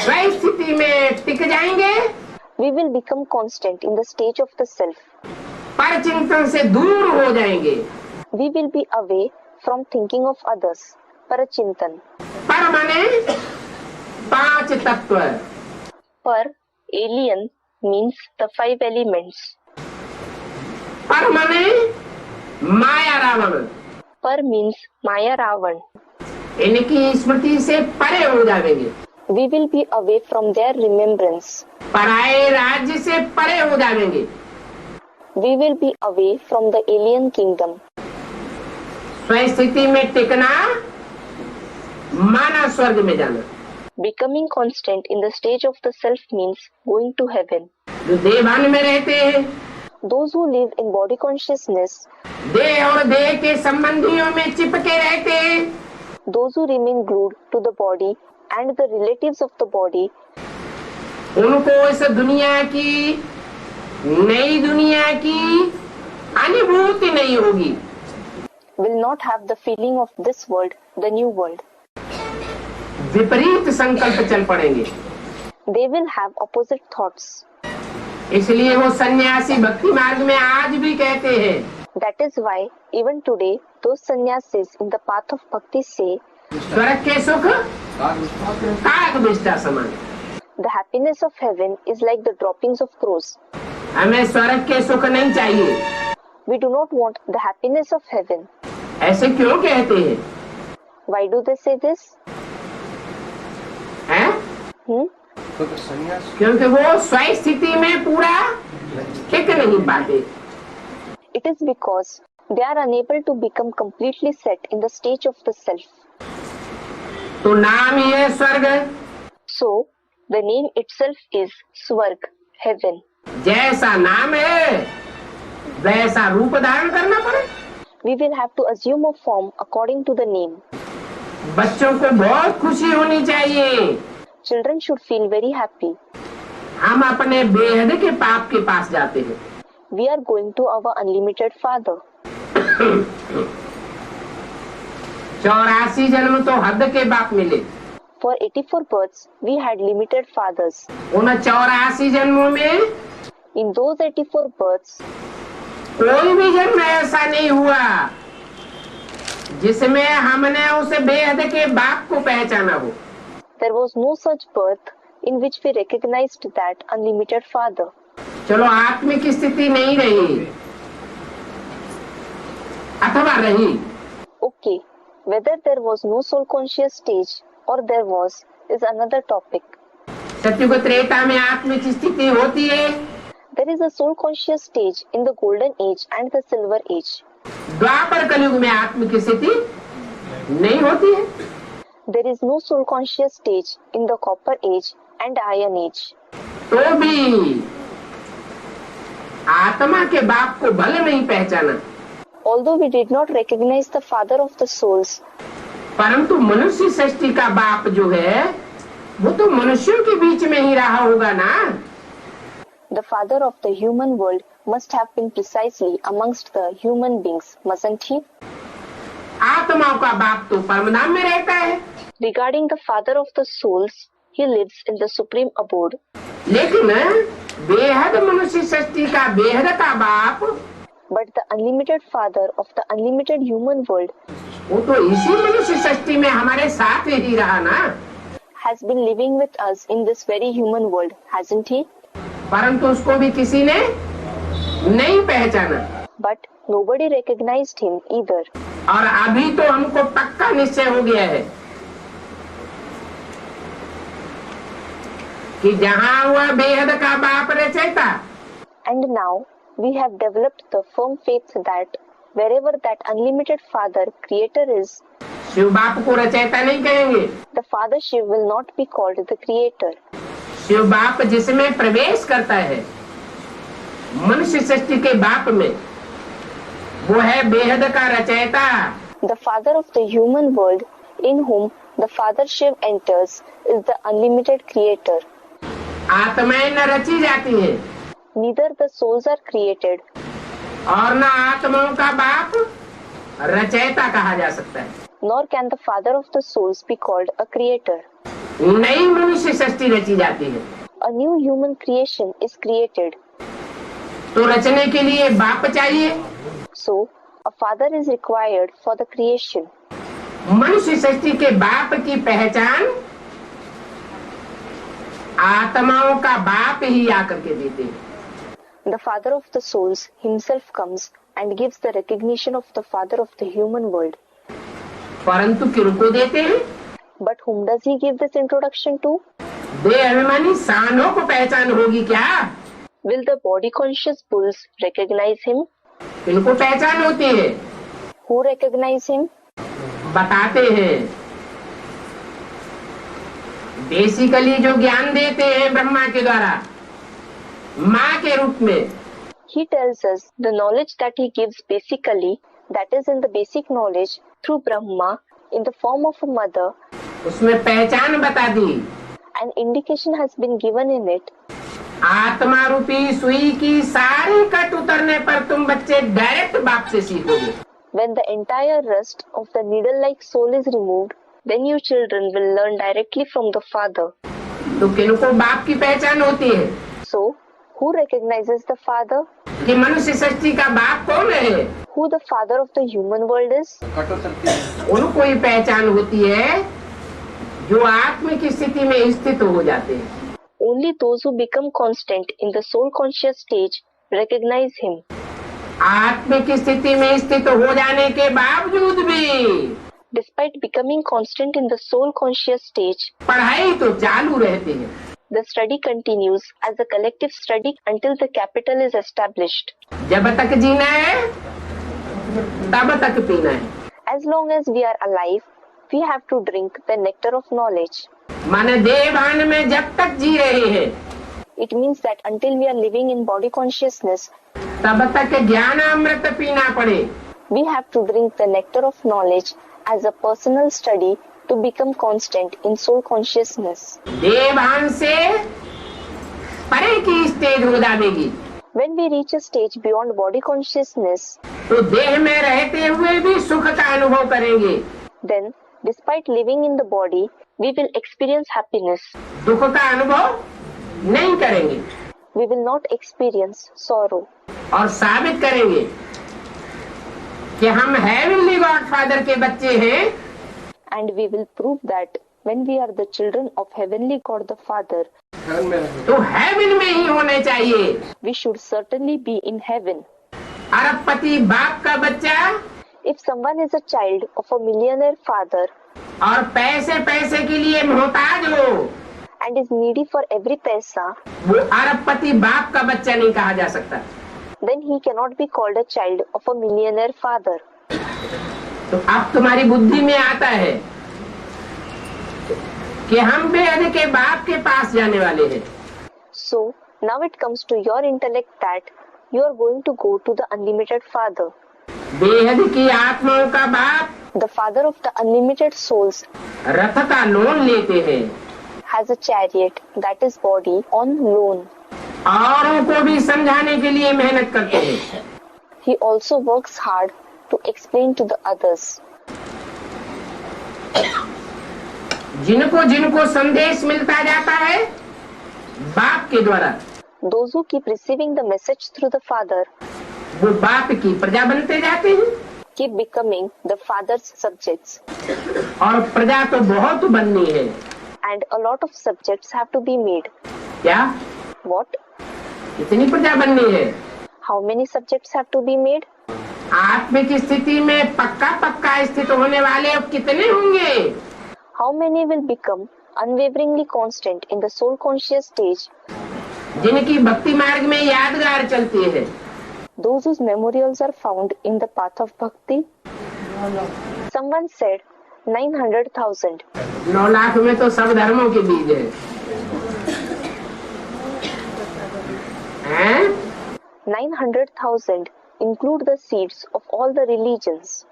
स्व स्थिति में टिक जाएंगे, We will become constant in the stage of the self. पर चिंतन से दूर हो जाएंगे। We will be away from thinking of others. Parachintan. पर माने 5 तत्व। Par, alien, means the 5 elements. पर माने माया Ravan. Par means Maya Ravan. इनकी स्मृति से परे हो जाएंगे, We will be away from their remembrance. पराये राज्य से परे हो जाएंगे। We will be away from the alien kingdom. स्वस्थिति में टिकना माना स्वर्ग में जाना। Becoming constant in the stage of the self means going to heaven. जो देहभान में रहते हैं, Those who live in body consciousness, देह और देह के संबंधियों में चिपके रहते हैं, those who remain glued to the body and the relatives of the body, उनको इस दुनिया की, नई दुनिया की अनुभूति नहीं होगी। will not have the feeling of this world, the new world. विपरीत संकल्प चल पड़ेंगे। They will have opposite thoughts. इसलिए वो सन्यासी भक्ति मार्ग में आज भी कहते हैं, That is why even today those sannyasis in the path of bhakti say, स्वर्ग के सुख काग बिष्टा समान। the happiness of heaven is like the droppings of crows. हमें स्वर्ग के सुख नहीं चाहिए। We do not want the happiness of heaven. ऐसे क्यों कहते हैं? Why do they say this? हैं? क्योंकि वो स्वस्थिति में पूरा टिक नहीं पाते। It is because they are unable to become completely set in the stage of the self. तो नाम ही है स्वर्ग। So, the name itself is Swarg, heaven. जैसा नाम है वैसा रूप धारण करना पड़े। We will have to assume a form according to the name. बच्चों को बहुत खुशी होनी चाहिए। Children should feel very happy. हम अपने बेहद के पाप के पास जाते हैं। We are going to our unlimited Father. 84 जन्म तो हद के बाप मिले। For 84 births, we had limited fathers. उन 84 जन्मों में In those 84 births, कोई भी जन्म ऐसा नहीं हुआ जिसमें हमने उस बेहद के बाप को पहचाना हो। there was no such birth in which we recognized that unlimited Father. चलो आत्मिक स्थिति नहीं रही अथवा रही, Okay, whether there was no soul conscious stage or there was is another topic. सत्युग त्रेता में आत्मिक स्थिति होती है, There is a soul conscious stage in the golden age and the silver age. द्वापर कलयुग में आत्मिक स्थिति नहीं होती है। There is no soul conscious stage in the copper age and iron age. तो भी आत्मा के बाप को भले नहीं पहचाना, Although we did not recognize the father of the souls, परंतु मनुष्य सृष्टि का बाप जो है वो तो मनुष्यों के बीच में ही रहा होगा ना। the father of the human world must have been precisely amongst the human beings, mustn't he? आत्माओं का बाप तो परमधाम में रहता है, Regarding the father of the souls, he lives in the supreme abode. लेकिन बेहद मनुष्य सृष्टि का बेहद का बाप But the unlimited father of the unlimited human world वो तो इसी मनुष्य सृष्टि में हमारे साथ ही रहा ना। has been living with us in this very human world, hasn't he? परंतु उसको भी किसी ने नहीं पहचाना। But nobody recognized him either. और अभी तो हमको पक्का निश्चय हो गया है कि जहाँ हुआ बेहद का बाप रचयिता, And now we have developed the firm faith that wherever that unlimited father, creator is, Shiv बाप को रचयिता नहीं कहेंगे। the father Shiv will not be called the creator. Shiv बाप जिसमें प्रवेश करता है मनुष्य सृष्टि के बाप में, वो है बेहद का रचयिता। The father of the human world in whom the father Shiv enters is the unlimited creator. आत्माएं न रची जाती है Neither the souls are created, और न आत्माओं का बाप रचयिता कहा जा सकता है। nor can the father of the souls be called a creator. नई मनुष्य सृष्टि रची जाती है A new human creation is created. तो रचने के लिए बाप चाहिए। So, a father is required for the creation. मनुष्य सृष्टि के बाप की पहचान आत्माओं का बाप ही आकर के देते हैं। The father of the souls himself comes and gives the recognition of the father of the human world. परंतु किनको देते हैं? But whom does he give this introduction to? देह अभिमानी सांडों को पहचान होगी क्या? Will the body conscious bulls recognize him? इनको पहचान होती है। Who recognize him? बताते हैं। बेसिकली जो ज्ञान देते हैं ब्रह्मा के द्वारा माँ के रूप में, He tells us the knowledge that he gives basically, that is in the basic knowledge through Brahma in the form of a mother. उसमें पहचान बता दी। An indication has been given in it. आत्मा रूपी सुई की सारी कट उतरने पर तुम बच्चे डायरेक्ट बाप से सीखोगे। When the entire rust of the needle-like soul is removed, then you children will learn directly from the father. तो किनको बाप की पहचान होती है? So, who recognizes the father? कि मनुष्य सृष्टि का बाप कौन है? Who the father of the human world is? उनको ही पहचान होती है जो आत्मिक स्थिति में स्थित हो जाते हैं। Only those who become constant in the soul conscious stage recognize him. आत्मिक स्थिति में स्थित हो जाने के बावजूद भी Despite becoming constant in the soul conscious stage, पढ़ाई तो चालू रहती है। the study continues as a collective study until the capital is established. जब तक जीना है तब तक पीना है। As long as we are alive, we have to drink the nectar of knowledge. माने देवान में जब तक जी रहे हैं It means that until we are living in body consciousness, तब तक ज्ञान अमृत पीना पड़े। we have to drink the nectar of knowledge as a personal study to become constant in soul consciousness. देवान से परे की स्टेज हो जाएगी। When we reach a stage beyond body consciousness, तो देह में रहते हुए भी सुख का अनुभव करेंगे। then despite living in the body, we will experience happiness. दुख का अनुभव नहीं करेंगे We will not experience sorrow. और साबित करेंगे कि हम हेवनली गॉडफादर के बच्चे हैं। And we will prove that when we are the children of Heavenly God the Father, तो हेवन में ही होने चाहिए। we should certainly be in heaven. अरबपति बाप का बच्चा If someone is a child of a millionaire father और पैसे पैसे के लिए मोहताज हो, and is needy for every paisa, वो अरबपति बाप का बच्चा नहीं कहा जा सकता। then he cannot be called a child of a millionaire father. तो अब तुम्हारी बुद्धि में आता है कि हम बेहद के बाप के पास जाने वाले हैं। So now it comes to your intellect that you are going to go to the unlimited father. बेहद की आत्माओं का बाप The father of the unlimited souls रथ का लोन लेते हैं, has a chariot, that is body, on loan. औरों को भी समझाने के लिए मेहनत करते हैं। He also works hard to explain to the others. जिनको जिनको संदेश मिलता जाता है बाप के द्वारा, Those who keep receiving the message through the father वो बाप की प्रजा बनते जाते हैं। keep becoming the father's subjects. और प्रजा तो बहुत बननी है। And a lot of subjects have to be made. क्या What? इतनी प्रजा बननी है? How many subjects have to be made? आत्मिक स्थिति में पक्का पक्का स्थित होने वाले अब कितने होंगे? How many will become unwaveringly constant in the soul conscious stage? जिनकी भक्ति मार्ग में यादगार चलती है। Those whose memorials are found in the path of bhakti. Someone said 900,000. 9 lakh में तो सब धर्मों के बीज है। हैं? 900,000 include the seeds of all the religions.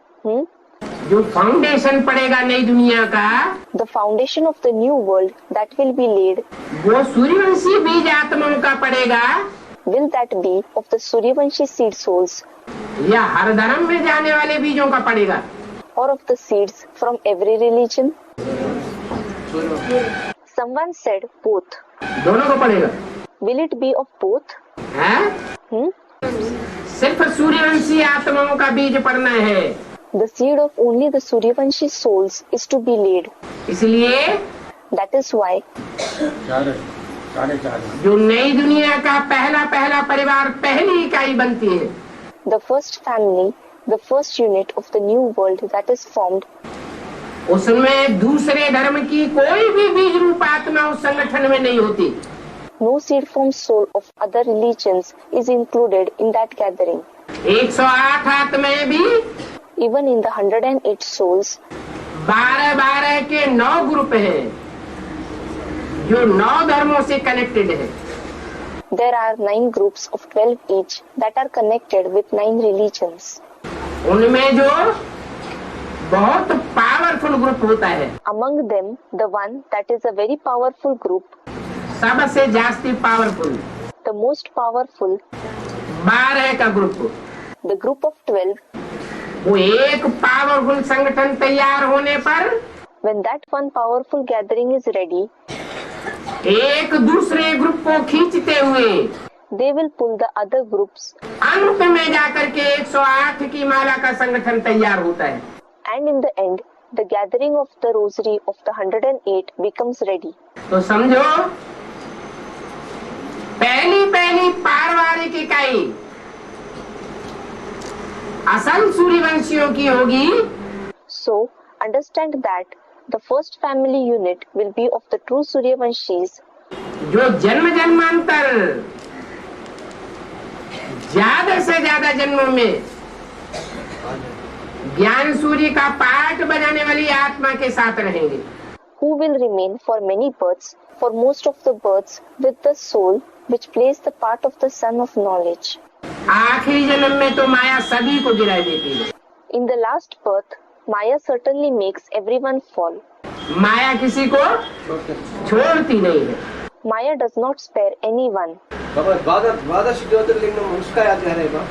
जो फाउंडेशन पड़ेगा नई दुनिया का, The foundation of the new world that will be laid, वो सूर्यवंशी बीज आत्माओं का पड़ेगा will that be of the Suryavanshi seed souls या हर धर्म में जाने वाले बीजों का पड़ेगा? or of the seeds from every religion? Someone said both. दोनों को पड़ेगा। Will it be of both? हैं? सिर्फ सूर्यवंशी आत्माओं का बीज पड़ना है। The seed of only the Suryavanshi souls is to be laid. इसलिए That is why जो नई दुनिया का पहला पहला परिवार पहली इकाई बनती है, the first family, the first unit of the new world that is formed, उसमें दूसरे धर्म की कोई भी बीज रूप आत्मा उस संगठन में नहीं होती। no seed form soul of other religions is included in that gathering. 108 आत्माएं भी Even in the 108 souls, 12 के 9 ग्रुप हैं जो 9 धर्मों से कनेक्टेड है। there are 9 groups of 12 each that are connected with 9 religions. उनमें जो बहुत पावरफुल ग्रुप होता है, Among them, the one that is a very powerful group, सबसे जास्ती पावरफुल the most powerful, 12 का ग्रुप, the group of 12, वो एक पावरफुल संगठन तैयार होने पर when that one powerful gathering is ready, एक दूसरे ग्रुप को खींचते हुए they will pull the other groups, अंत में जाकर के 108 की माला का संगठन तैयार होता है। and in the end, the gathering of the rosary of the 108 becomes ready. तो समझो, पहली पारिवारिक इकाई असल सूर्यवंशियों की होगी, So, understand that the first family unit will be of the true Suryavanshis, जो जन्म जन्मांतर ज्यादा से ज्यादा जन्मों में ज्ञान सूर्य का पाठ बजाने वाली आत्मा के साथ रहेंगे, who will remain for many births, for most of the births with the soul which plays the part of the son of knowledge. आखिरी जन्म में तो माया सभी को गिरा देती है। In the last birth, Maya certainly makes everyone fall. माया किसी को छोड़ती नहीं है। Maya does not spare anyone. बाबा द्वादश ज्योतिर्लिंग उसका याद रहेगा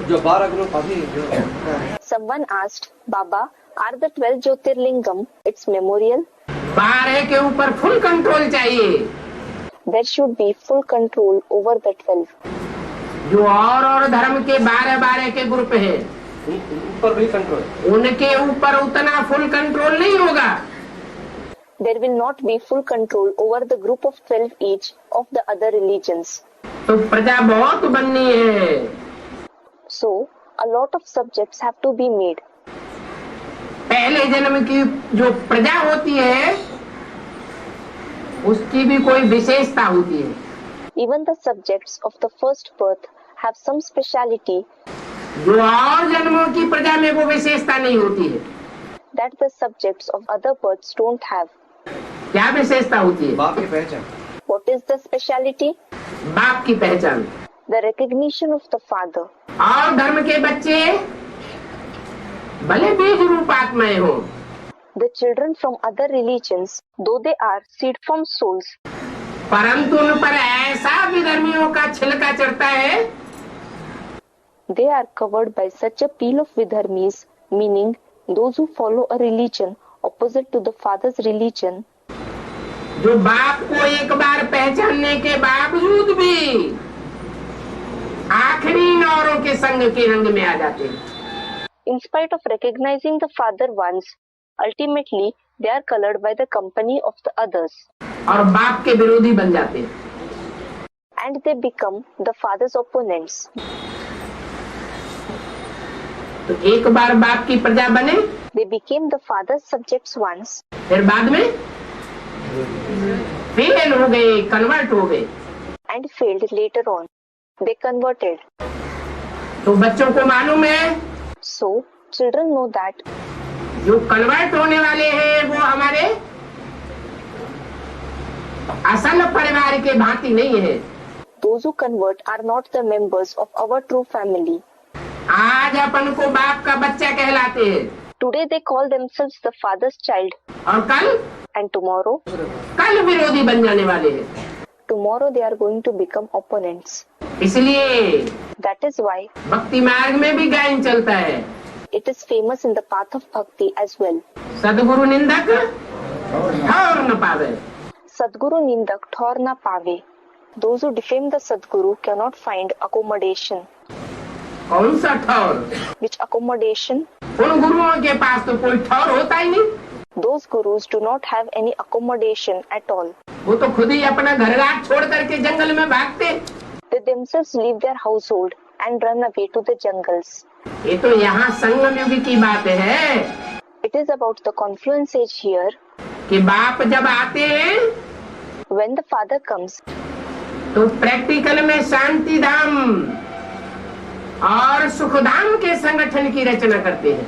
जो 12 ग्रुप अभी जो Someone asked, Baba, are the 12 Jyotirlingam its memorial? 12 के ऊपर फुल कंट्रोल चाहिए। There should be full control over the 12. जो और धर्म के 12 के ग्रुप है, ऊपर भी कंट्रोल, उनके ऊपर उतना फुल कंट्रोल नहीं होगा। There will not be full control over the group of 12 each of the other religions. तो प्रजा बहुत बननी है। So, a lot of subjects have to be made. पहले जन्म की जो प्रजा होती है उसकी भी कोई विशेषता होती है। Even the subjects of the first birth have some speciality जो और जन्मों की प्रजा में वो विशेषता नहीं होती है। that the subjects of other births don't have. क्या विशेषता होती है? बाप की पहचान। What is the speciality? बाप की पहचान। The recognition of the father. और धर्म के बच्चे भले बीज रूप आत्माएं हो, The children from other religions, though they are seed from souls, परंतु उन पर ऐसा विधर्मियों का छिलका चढ़ता है they are covered by such a peel of vidharmis, meaning those who follow a religion opposite to the father's religion, जो बाप को एक बार पहचानने के बावजूद भी आखिरी नौरों के संग के रंग में आ जाते हैं। in spite of recognizing the father once, ultimately they are colored by the company of the others, और बाप के विरोधी बन जाते हैं। and they become the father's opponents. तो एक बार बाप की प्रजा बने, They became the father's subjects once, फिर बाद में फेल हो गए, कन्वर्ट हो गए। and failed later on. They converted. तो बच्चों को मालूम है So, children know that जो कन्वर्ट होने वाले हैं वो हमारे असल परिवार के भांति नहीं है। those who convert are not the members of our true family. आज अपन को बाप का बच्चा कहलाते हैं Today they call themselves the father's child, और and tomorrow कल विरोधी बन जाने वाले हैं। they are going to become opponents. इसलिए That is why भक्ति मार्ग में भी गायन चलता है। it is famous in the path of bhakti as well. सदगुरु निंदक ठौर न पावे। Sadguru Nindak Thor na pave. Those who defame the Sadguru cannot find accommodation. कौन सा ठौर? Which accommodation? उन गुरुओं के पास तो कोई ठौर होता ही नहीं। Those gurus do not have any accommodation at all. वो तो खुद ही अपना घर रात छोड़ करके जंगल में भागते। They themselves leave their household and run away to the jungles. ये तो यहाँ संगम युग की बात है It is about the confluence age here. कि बाप जब आते हैं When the father comes, तो प्रैक्टिकल में शांति धाम और सुखधाम के संगठन की रचना करते हैं।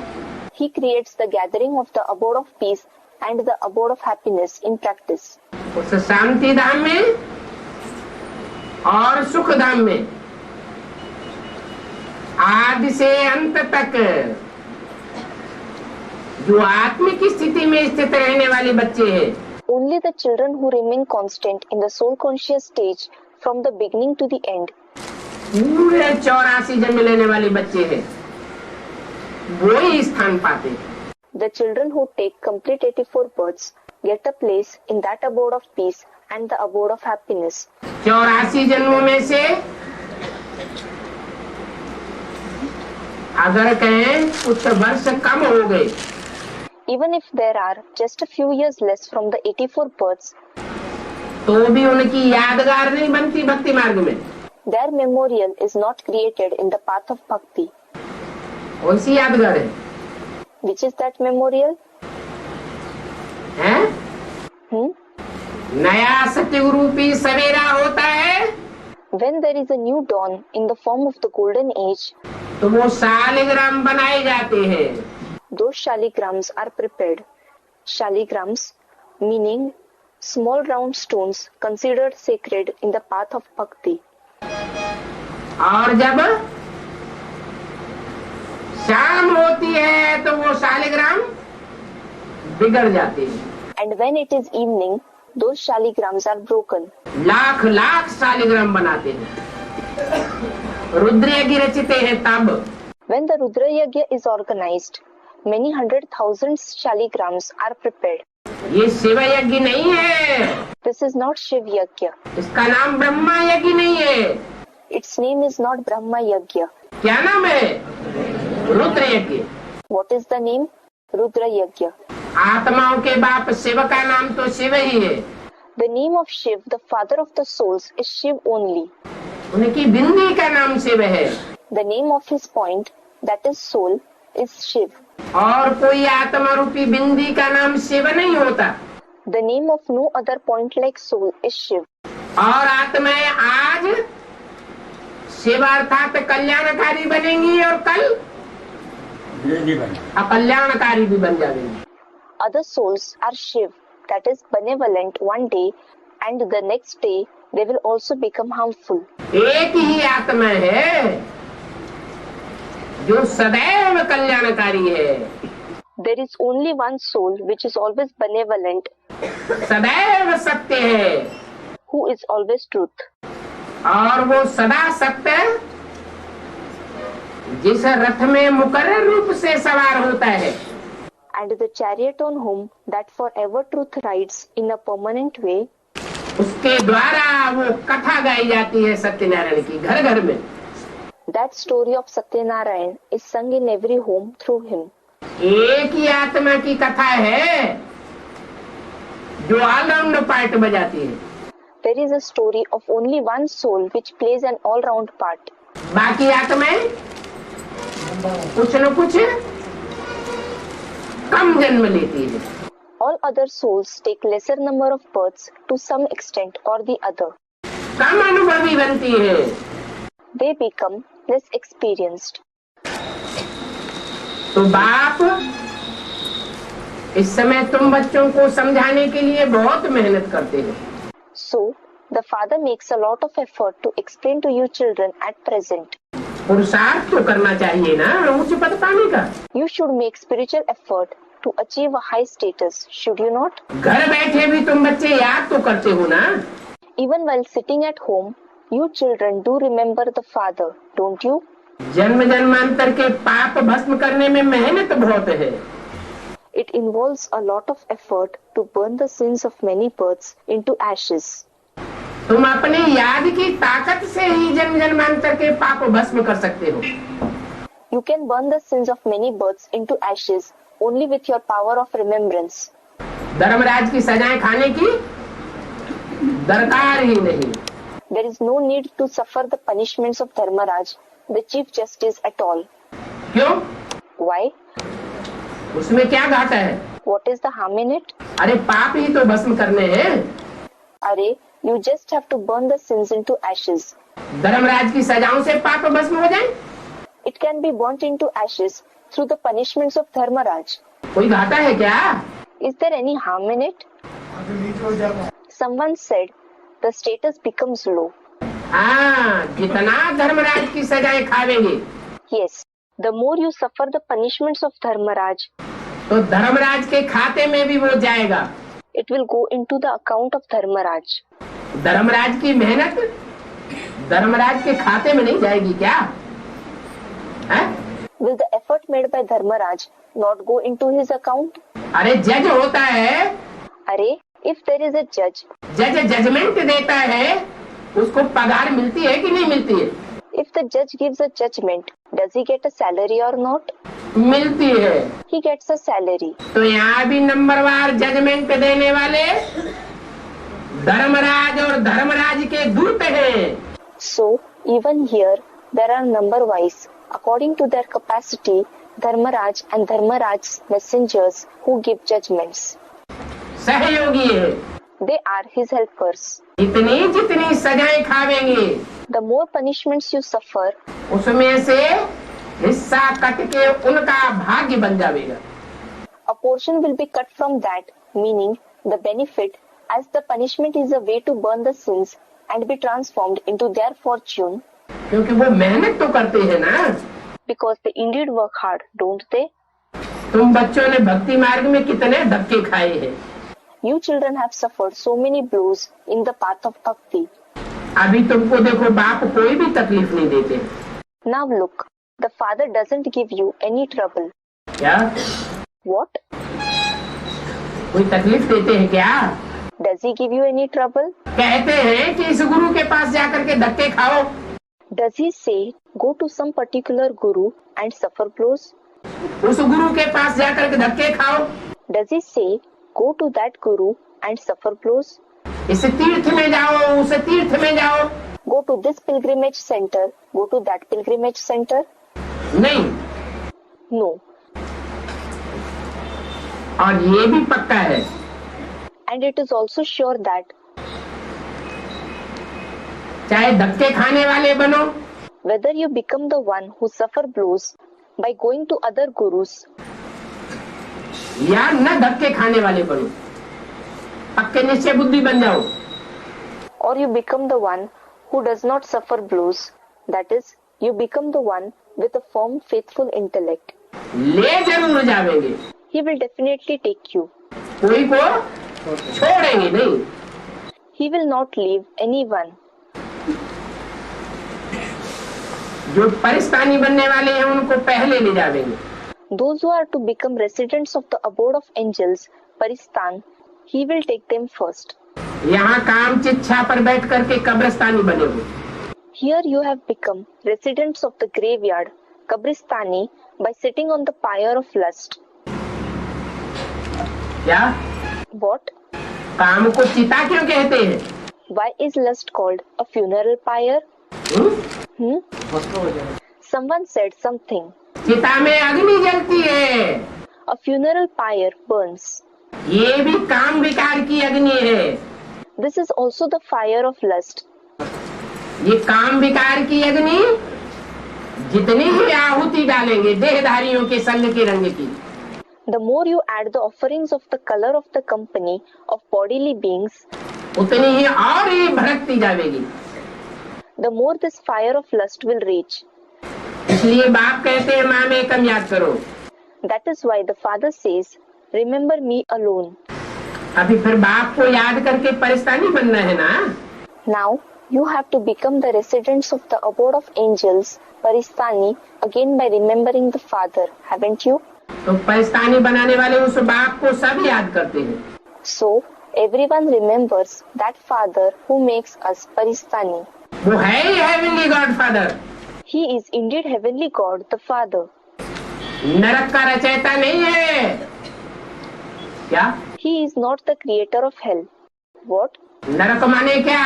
He creates the gathering of the abode of peace and the abode of happiness in practice. उस शांति धाम में और सुख धाम में आदि से अंत तक जो आत्मिक स्थिति में स्थित रहने वाले बच्चे हैं, Only the children who remain constant in the soul conscious stage from the beginning to the end, पूरे 84 जन्म लेने वाले बच्चे हैं, वो ही स्थान पाते हैं। the children who take complete 84 births get a place in that abode of peace and the abode of happiness. 84 जन्मों में से अगर कहें कुछ वर्ष कम हो गए, Even if there are just a few years less from the 84 births, तो भी उनकी यादगार नहीं बनती भक्ति मार्ग में। their memorial is not created in the path of bhakti. कौन सी यादगार है? Which is that memorial? हैं? Hmm? नया सतयुग रूपी सवेरा होता है When there is a new dawn in the form of the golden age, तो वो शालिग्राम बनाए जाते हैं। those shaligrams are prepared. Shaligrams meaning small round stones considered sacred in the path of bhakti. और जब शाम होती है तो वो शालिग्राम बिगड़ जाते हैं। And when it is evening, those shaligrams are broken. Lakh lakh Shaligram बनाते हैं। रुद्रयज्ञ रचते हैं तब। When the Rudra Yagya is organized, many 100,000 shaligrams are prepared. ये शिव यज्ञ नहीं है, This is not Shiv Yagya. इसका नाम ब्रह्मा यज्ञ नहीं है। Its name is not Brahma Yagya. क्या नाम है? रुद्र यज्ञ। What is the name? Rudra Yagya. आत्माओं के बाप शिव का नाम तो शिव ही है। The name of Shiv, the father of the souls, is Shiv only. उनकी बिंदी का नाम शिव है The name of his point, that is soul, is Shiv. और कोई आत्मा रूपी बिंदी का नाम शिव नहीं होता। The name of no other point like soul is Shiv. और आत्माएं आज शिव अर्थात कल्याणकारी बनेंगी और कल अकल्याणकारी भी बन जाएंगी। Other souls are Shiv, that is benevolent one day, and the next day they will also become harmful. एक ही आत्मा है जो सदैव कल्याणकारी है, There is only one soul which is always benevolent, सदैव सत्य है, who is always truth. और वो सदा सत्य जिस रथ में मुकर्रर रूप से सवार होता है, And the chariot on whom that forever truth rides in a permanent way, उसके द्वारा वो कथा गाई जाती है सत्यनारायण की घर घर में। that story of Satyanarayan is sung in every home through him. एक ही आत्मा की कथा है जो ऑलराउंड पार्ट बजाती है। There is a story of only one soul which plays an all-round part. बाकी आत्माएं कुछ न कुछ कम जन्म लेती है। All other souls take lesser number of births to some extent or the other. कम अनुभवी बनती है। They become less experienced. तो बाप इस समय तुम बच्चों को समझाने के लिए बहुत मेहनत करते हो। So, the father makes a lot of effort to explain to you children at present. पुरुषार्थ तो करना चाहिए ना उच्च पद पाने का। You should make spiritual effort to achieve a high status, should you not? घर बैठे भी तुम बच्चे याद तो करते हो ना। Even while sitting at home, you children do remember the father, don't you? जन्म जन्मांतर के पाप भस्म करने में मेहनत बहुत है। It involves a lot of effort to burn the sins of many births into ashes. तुम अपनी याद की ताकत से ही जन्म जन्मांतर के पाप भस्म कर सकते हो। You can burn the sins of many births into ashes only with your power of remembrance. Dharmaraj की सजाएं खाने की दरकार ही नहीं। There is no need to suffer the punishments of Dharmaraj, the Chief Justice, at all. क्यों? Why? उसमें क्या घाटा है? What is the harm in it? अरे पाप ही तो भस्म करने हैं। Arey, you just have to burn the sins into ashes. Dharmaraj की सजाओं से पाप भस्म हो जाए? It can be burnt into ashes through the punishments of Dharmaraj. कोई घाटा है क्या? Is there any harm in it? Someone said, the status becomes low. हाँ, जितना धर्मराज की सजाएं खावेंगे, Yes, the more you suffer the punishments of Dharmaraj, तो धर्मराज के खाते में भी वो जाएगा। it will go into the account of Dharmaraj. Dharmaraj की मेहनत धर्मराज के खाते में नहीं जाएगी क्या? है? Will the effort made by Dharmaraj not go into his account? अरे जज होता है, अरे, if there is a judge, जज जजमेंट देता है, उसको पगार मिलती है कि नहीं मिलती है? if the judge gives a judgment, does he get a salary or not? मिलती है। He gets a salary. तो यहाँ भी नंबरवार जजमेंट देने वाले धर्मराज और धर्मराज के दूत हैं। So, even here, there are number-wise, according to their capacity, Dharmaraj and Dharmaraj's messengers who give judgments. सहयोगी है। They are his helpers. इतनी जितनी सजाएं खावेंगे, The more punishments you suffer, उसमें से हिस्सा कट के उनका भाग्य बन जाएगा। a portion will be cut from that, meaning the benefit, as the punishment is a way to burn the sins and be transformed into their fortune, क्योंकि वो मेहनत तो करते हैं ना। because they indeed work hard, don't they? तुम बच्चों ने भक्ति मार्ग में कितने धक्के खाए हैं। You children have suffered so many blows in the path of bhakti. अभी तुमको देखो, बाप कोई भी तकलीफ नहीं देते। Now look, the father doesn't give you any trouble. क्या? What? कोई तकलीफ देते हैं क्या? Does he give you any trouble? कहते हैं कि इस गुरु के पास जाकर के धक्के खाओ। Does he say, go to some particular guru and suffer blows? उस गुरु के पास जाकर के धक्के खाओ। Does he say, go to that guru and suffer blows? इस तीर्थ में जाओ, उस तीर्थ में जाओ। Go to this pilgrimage center, go to that pilgrimage center? नहीं। No. और ये भी पक्का है, And it is also sure that चाहे धक्के खाने वाले बनो, whether you become the one who suffer blows by going to other gurus, या न धक्के खाने वाले बनो, पक्के निश्चय बुद्धि बन जाओ। or you become the one who does not suffer blows, that is, you become the one with a firm, faithful intellect, ले जरूर जावेंगे, he will definitely take you. कोई को छोड़ेंगे नहीं। He will not leave anyone. जो परिस्तानी बनने वाले हैं उनको पहले ले जावेंगे। Those who are to become residents of the abode of angels, Paristan, he will take them first. यहाँ काम चिच्छा पर बैठ करके कब्रिस्तानी बने हो। Here you have become residents of the graveyard, Kabristani, by sitting on the pyre of lust. क्या? What? काम को चिता क्यों कहते हैं? Why is lust called a funeral pyre? Hmm? Someone said something. चिता में अग्नि जलती है। A funeral pyre burns. ये भी काम विकार की अग्नि है। This is also the fire of lust. ये काम विकार की अग्नि जितनी ही आहुति डालेंगे देहधारियों के संग के रंग की, The more you add the offerings of the color of the company of bodily beings, उतनी ही और ये भड़कती जाएगी। the more this fire of lust will rage. इसलिए बाप कहते हैं माँ में कम याद करो। That is why the father says, remember me alone. अभी फिर बाप को याद करके परिस्तानी बनना है ना। Now you have to become the residents of the abode of angels, Paristani, again by remembering the father, haven't you? तो परिस्तानी बनाने वाले उस बाप को सब याद करते हैं। So everyone remembers that father who makes us Paristani. वो है ही heavenly God Father. He is indeed heavenly God, the Father. नरक का रचयिता नहीं है। क्या? He is not the creator of hell. What? नरक माने क्या?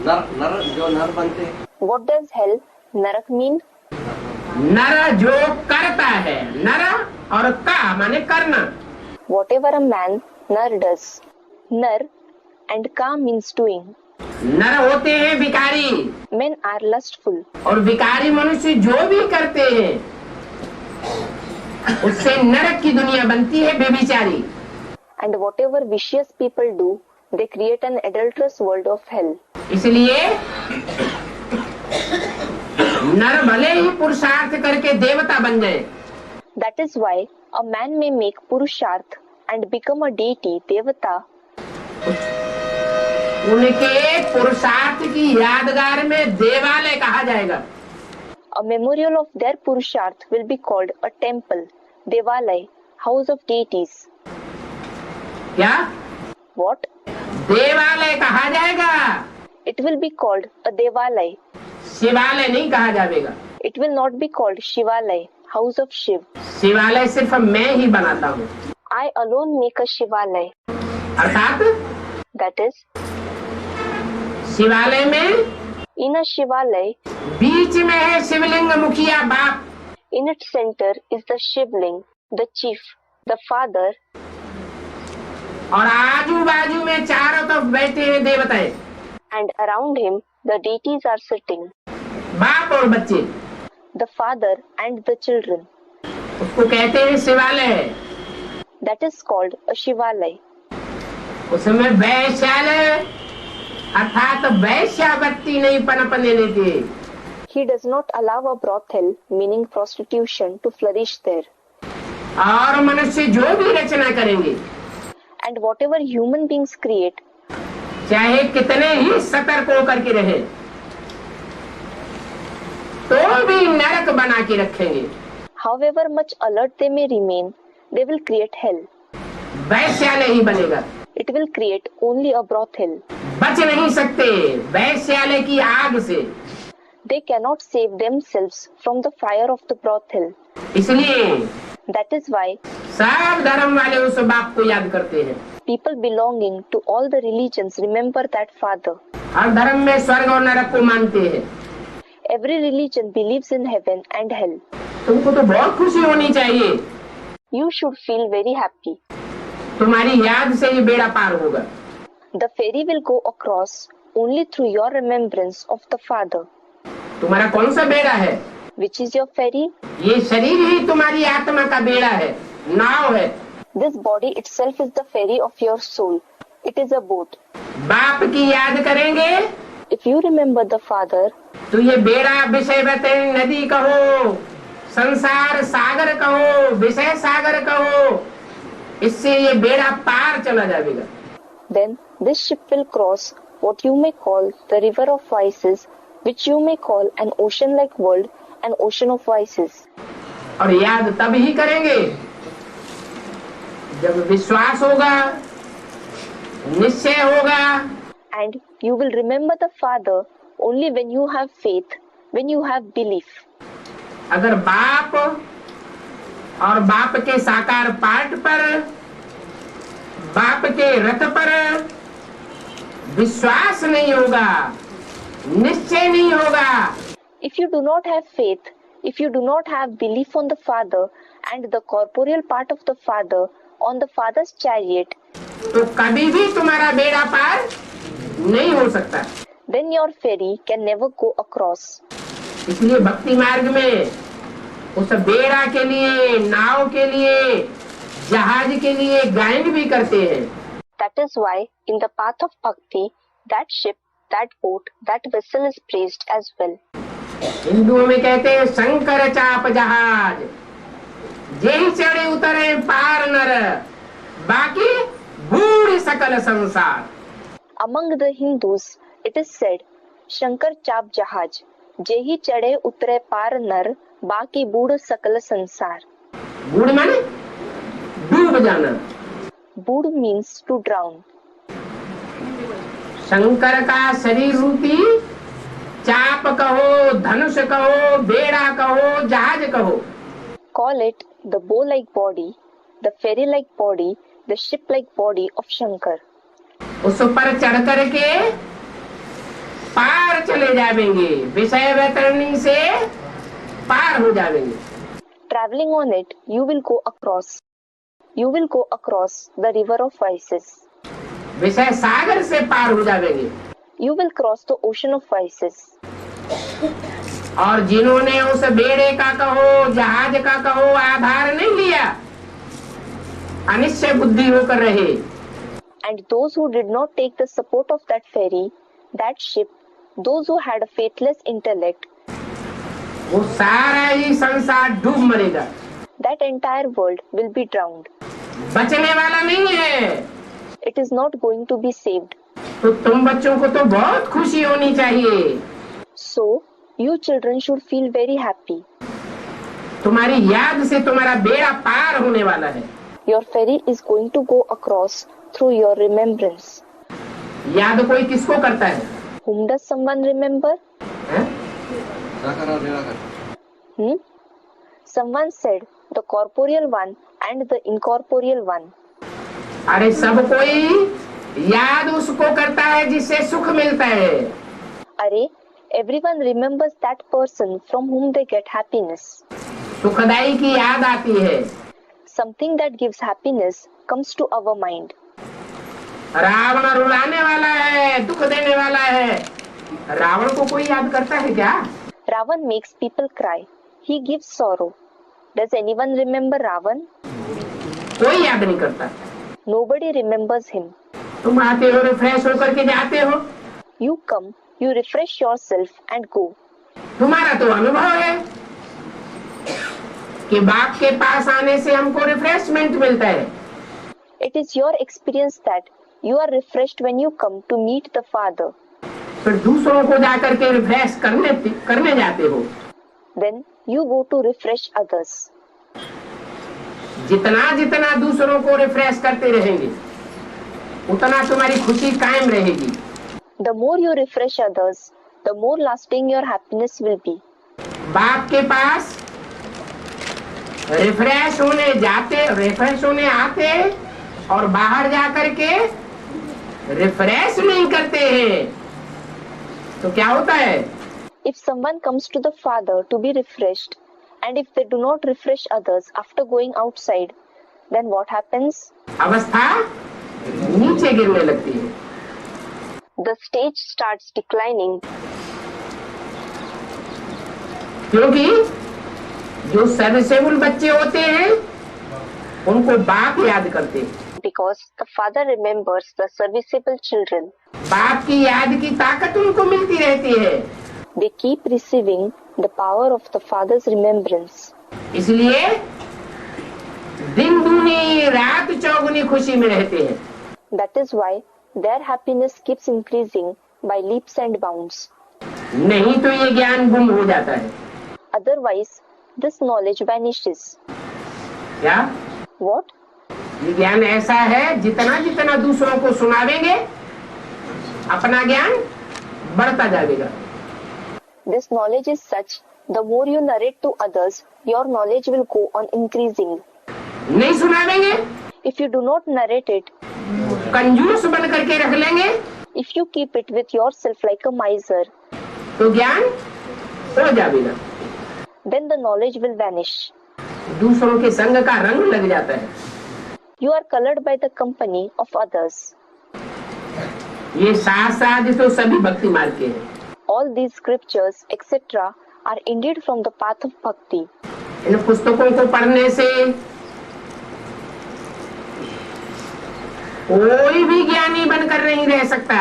नर जो नर बनते हैं। What does hell, Narak mean? नर जो करता है, नर और का माने करना। Whatever a man, Nar does. Nar and Ka means doing. नर होते हैं भिखारी। Men men are lustful. और विकारी मनुष्य जो भी करते हैं उससे नरक की दुनिया बनती है बेविचारी। And whatever vicious people do, they create an adulterous world of hell. इसलिए नर भले ही पुरुषार्थ करके देवता बन जाए, That is why a man may make purusharth and become a deity, devata. उनके पुरुषार्थ की यादगार में देवालय कहा जाएगा। A memorial of their purusharth will be called a temple, devalai, house of deities. क्या What? देवालय कहा जाएगा, It will be called a devalai. शिवालय नहीं कहा जाएगा। It will not be called Shivalai, house of Shiv. शिवालय सिर्फ मैं ही बनाता हूँ, I alone make a Shivalai. अर्थात That is, शिवालय में in a Shivalai, बीच में है शिवलिंग मुखिया बाप, in its center is the Shivling, the chief, the father, और आजू बाजू में चारों तरफ बैठे हैं देवताएं, and around him the deities are sitting, बाप और बच्चे। the father and the children. उसको कहते हैं शिवालय। That is called a Shivalai. उसमें वैश्यालय अर्थात वैश्यावृत्ति नहीं पनपने देते। He does not allow a brothel, meaning prostitution, to flourish there. और मनुष्य जो भी रचना करेंगे, And whatever human beings create, चाहे कितने ही सतर्क होकर के रहे, तो भी नरक बना के रखेंगे। however much alert they may remain, they will create hell. वैश्यालय ही बनेगा, It will create only a brothel. बच नहीं सकते वैश्यालय की आग से। They cannot save themselves from the fire of the brothel. इसलिए That is why सब धर्म वाले उस बाप को याद करते हैं। people belonging to all the religions remember that father. हर धर्म में स्वर्ग और नरक को मानते हैं। Every religion believes in heaven and hell. तुमको तो बहुत खुशी होनी चाहिए, You should feel very happy. तुम्हारी याद से ये बेड़ा पार होगा। The ferry will go across only through your remembrance of the father. तुम्हारा कौन सा बेड़ा है? Which is your ferry? ये शरीर ही तुम्हारी आत्मा का बेड़ा है, नाव है। This body itself is the ferry of your soul. It is a boat. बाप की याद करेंगे If you remember the father, तो ये बेड़ा विषय बतन नदी कहो, संसार सागर कहो, विषय सागर कहो, इससे ये बेड़ा पार चला जाएगा। then this ship will cross what you may call the river of vices, which you may call an ocean-like world, an ocean of vices. और याद तब ही करेंगे जब विश्वास होगा, निश्चय होगा, And you will remember the father only when you have faith, when you have belief. अगर बाप और बाप के साकार पाठ पर, बाप के रथ पर विश्वास नहीं होगा, निश्चय नहीं होगा, If you do not have faith, if you do not have belief on the father and the corporeal part of the father on the father's chariot, तो कभी भी तुम्हारा बेड़ा पार नहीं हो सकता। then your ferry can never go across. इसलिए भक्ति मार्ग में उस बेड़ा के लिए, नाव के लिए, जहाज के लिए गायन भी करते हैं। That is why in the path of bhakti, that ship, that boat, that vessel is praised as well. हिंदुओं में कहते हैं शंकर चाप जहाज, जेहि चढ़े उतरे पार नर, बाकी बूढ़ सकल संसार। Among the Hindus, it is said, Shankar Chap Jahaj, जेहि चढ़े उतरे पार नर, बाकी बूढ़ सकल संसार. बूढ़ माने डूब जाना। बूढ़ means to drown. शंकर का शरीर रूपी चाप कहो, धनुष कहो, बेड़ा कहो, जहाज कहो, Call it the bow-like body, the ferry-like body, the ship-like body of Shankar. उस पर चढ़ करके पार चले जाएंगे, विषय वैतरणी से पार हो जाएंगे। Traveling on it, you will go across. You will go across the river of vices. विषय सागर से पार हो जाएंगे। You will cross the ocean of vices. और जिन्होंने उस बेड़े का कहो, जहाज का कहो, आधार नहीं लिया, अनिश्चय बुद्धि होकर रहे। And those who did not take the support of that ferry, that ship, those who had a faithless intellect, वो सारा ही संसार डूब मरेगा, that entire world will be drowned. बचने वाला नहीं है। It is not going to be saved. तो तुम बच्चों को तो बहुत खुशी होनी चाहिए। So, you children should feel very happy. तुम्हारी याद से तुम्हारा बेड़ा पार होने वाला है। Your ferry is going to go across through your remembrance. याद कोई किसको करता है? Whom does someone remember? हैं? Someone said the corporeal one and the incorporeal one. अरे सब कोई याद उसको करता है जिससे सुख मिलता है। अरे, everyone remembers that person from whom they get happiness. सुखदाई की याद आती है। Something that gives happiness comes to our mind. Ravan रुलाने वाला है, दुख देने वाला है। रावण को कोई याद करता है क्या? Ravan makes people cry. He gives sorrow. Does anyone remember Ravan? कोई याद नहीं करता। Nobody remembers him. तुम आते हो, रिफ्रेश होकर के जाते हो। You come, you refresh yourself and go. तुम्हारा तो अनुभव है कि बाप के पास आने से हमको रिफ्रेशमेंट मिलता है। It is your experience that you are refreshed when you come to meet the Father. फिर दूसरों को जाकर के रिफ्रेश करने जाते हो। Then you go to refresh others. जितना जितना दूसरों को रिफ्रेश करते रहेंगे, उतना तुम्हारी खुशी कायम रहेगी। The more you refresh others, the more lasting your happiness will be. बाप के पास रिफ्रेश होने आते और बाहर जाकर के रिफ्रेश नहीं करते हैं, तो क्या होता है? If someone comes to the Father to be refreshed, and if they do not refresh others after going outside, then what happens? अवस्था नीचे गिरने लगती है। The stage starts declining. क्योंकि जो सर्विसेबल बच्चे होते हैं उनको बाप याद करते हैं। Because the Father remembers the serviceable children. बाप की याद की ताकत उनको मिलती रहती है। They keep receiving the power of the Father's remembrance. इसलिए दिन दूनी रात चौगुनी खुशी में रहते हैं। That is why their happiness keeps increasing by leaps and bounds. नहीं तो ये ज्ञान गुम हो जाता है। Otherwise, this knowledge vanishes. क्या? What? ये ज्ञान ऐसा है, जितना जितना दूसरों को सुनावेंगे अपना ज्ञान बढ़ता जाएगा। This knowledge is such, the more you narrate to others, your knowledge will go on increasing. नहीं सुनावेंगे, If you do not narrate it, कंजूस बन करके रख लेंगे, if you keep it with yourself like a miser, तो ज्ञान हो जाएगा। then the knowledge will vanish. दूसरों के संग का रंग लग जाता है। You are colored by the company of others. ये शास्त्र तो सभी भक्ति मार्ग के हैं। All these scriptures, etc., are indeed from the path of bhakti. इन पुस्तकों को पढ़ने से कोई भी ज्ञानी बनकर नहीं रह सकता।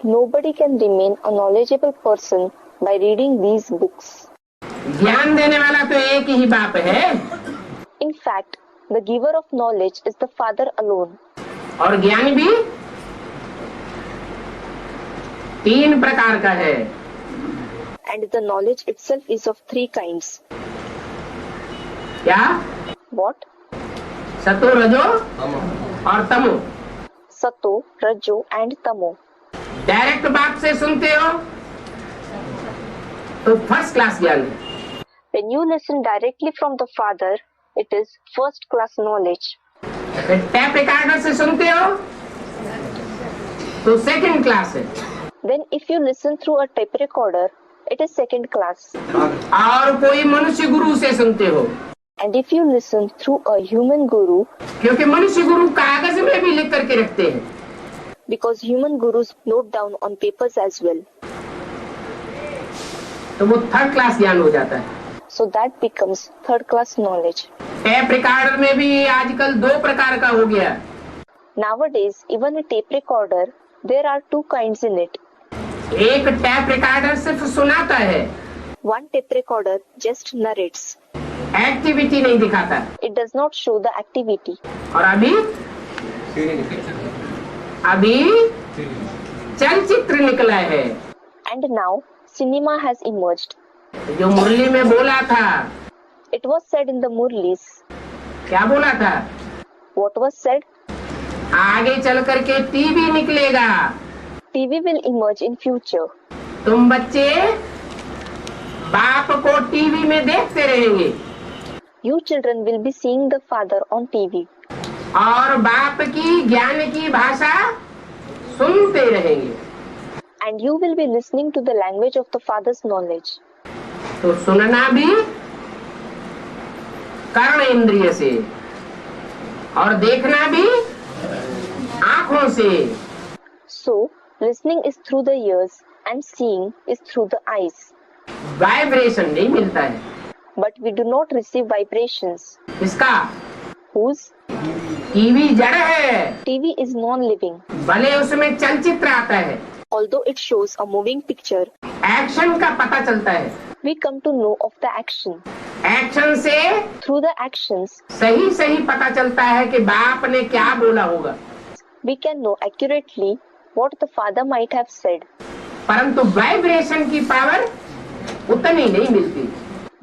Nobody can remain a knowledgeable person by reading these books. ज्ञान देने वाला तो एक ही बाप है। In fact, the giver of knowledge is the Father alone. और ज्ञान भी 3 प्रकार का है। And the knowledge itself is of 3 kinds. क्या? What? सतो, रजो और तमो। Sato, Rajo and Tamo. Direct बाप से सुनते हो तो फर्स्ट क्लास ज्ञान है। When you listen directly from the Father, it is first class knowledge. Tap recorder से सुनते हो तो सेकंड क्लास है। Then if you listen through a tape recorder, it is second class. और कोई मनुष्य गुरु से सुनते हो, And if you listen through a human guru, क्योंकि मनुष्य गुरु कागज में भी लिख करके रखते हैं, because human gurus note down on papers as well. तो वो थर्ड क्लास ज्ञान हो जाता है। So that becomes third class knowledge. Tape recorder में भी आजकल 2 प्रकार का हो गया। Nowadays, even a tape recorder, there are 2 kinds in it. एक टेप रिकॉर्डर सिर्फ सुनाता है, One tape recorder just narrates. Activity नहीं दिखाता। It does not show the activity. और अभी चलचित्र निकला है। And now, cinema has emerged. जो मुरली में बोला था, It was said in the Murlis. क्या बोला था? What was said? आगे चल करके टीवी निकलेगा। TV will emerge in future. तुम बच्चे बाप को टीवी में देखते रहेंगे You children will be seeing the father on TV. और बाप की ज्ञान की भाषा सुनते रहेंगे। And you will be listening to the language of the father's knowledge. तो सुनना भी कर्ण इंद्रिय से और देखना भी आंखों से। So, listening is through the ears and seeing is through the eyes. Vibration नहीं मिलता है। But we do not receive vibrations. इसका Whose? टीवी जड़ है, TV is non-living. भले उसमें चलचित्र आता है, Although it shows a moving picture, action का पता चलता है। we come to know of the action. Action से Through the actions, सही सही पता चलता है कि बाप ने क्या बोला होगा, we can know accurately what the father might have said. परंतु वाइब्रेशन की पावर उतनी नहीं मिलती।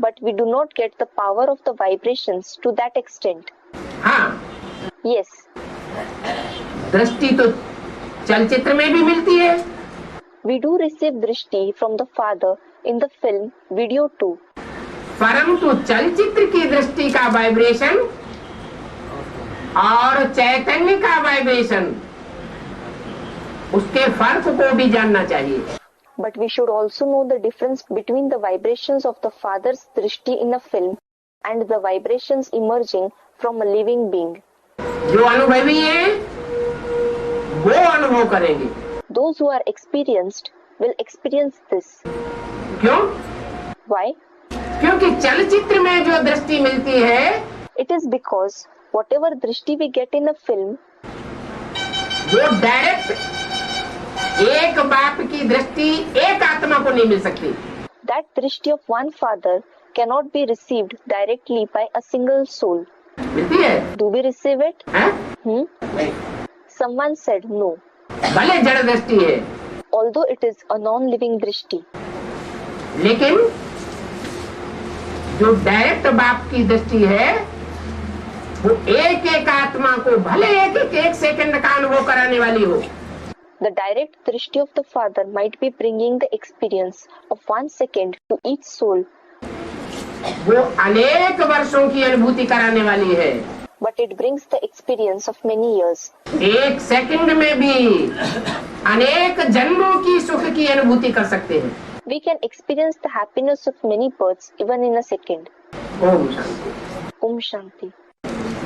But we do not get the power of the vibrations to that extent. हाँ, Yes, दृष्टि तो चलचित्र में भी मिलती है, we do receive drishti from the father in the film video too. परंतु चलचित्र की दृष्टि का वाइब्रेशन और चैतन्य का वाइब्रेशन, उसके फर्क को भी जानना चाहिए। But we should also know the difference between the vibrations of the father's drishti in a film and the vibrations emerging from a living being. जो अनुभवी है वो अनुभव करेंगे। Those who are experienced will experience this. क्यों? Why? क्योंकि चलचित्र में जो दृष्टि मिलती है It is because whatever drishti we get in a film, वो डायरेक्ट एक बाप की दृष्टि एक आत्मा को नहीं मिल सकती। that drishti of one father cannot be received directly by a single soul. मिलती है? Do we receive it? हैं? Someone said no. भले जड़ दृष्टि है, Although it is a non-living drishti, लेकिन जो डायरेक्ट बाप की दृष्टि है वो एक एक आत्मा को भले एक सेकंड का अनुभव कराने वाली हो, the direct drishti of the father might be bringing the experience of 1 second to each soul, वो अनेक वर्षों की अनुभूति कराने वाली है। but it brings the experience of many years. एक सेकंड में भी अनेक जन्मों की सुख की अनुभूति कर सकते हैं। We can experience the happiness of many births even in a second. Om Shanti. Om Shanti.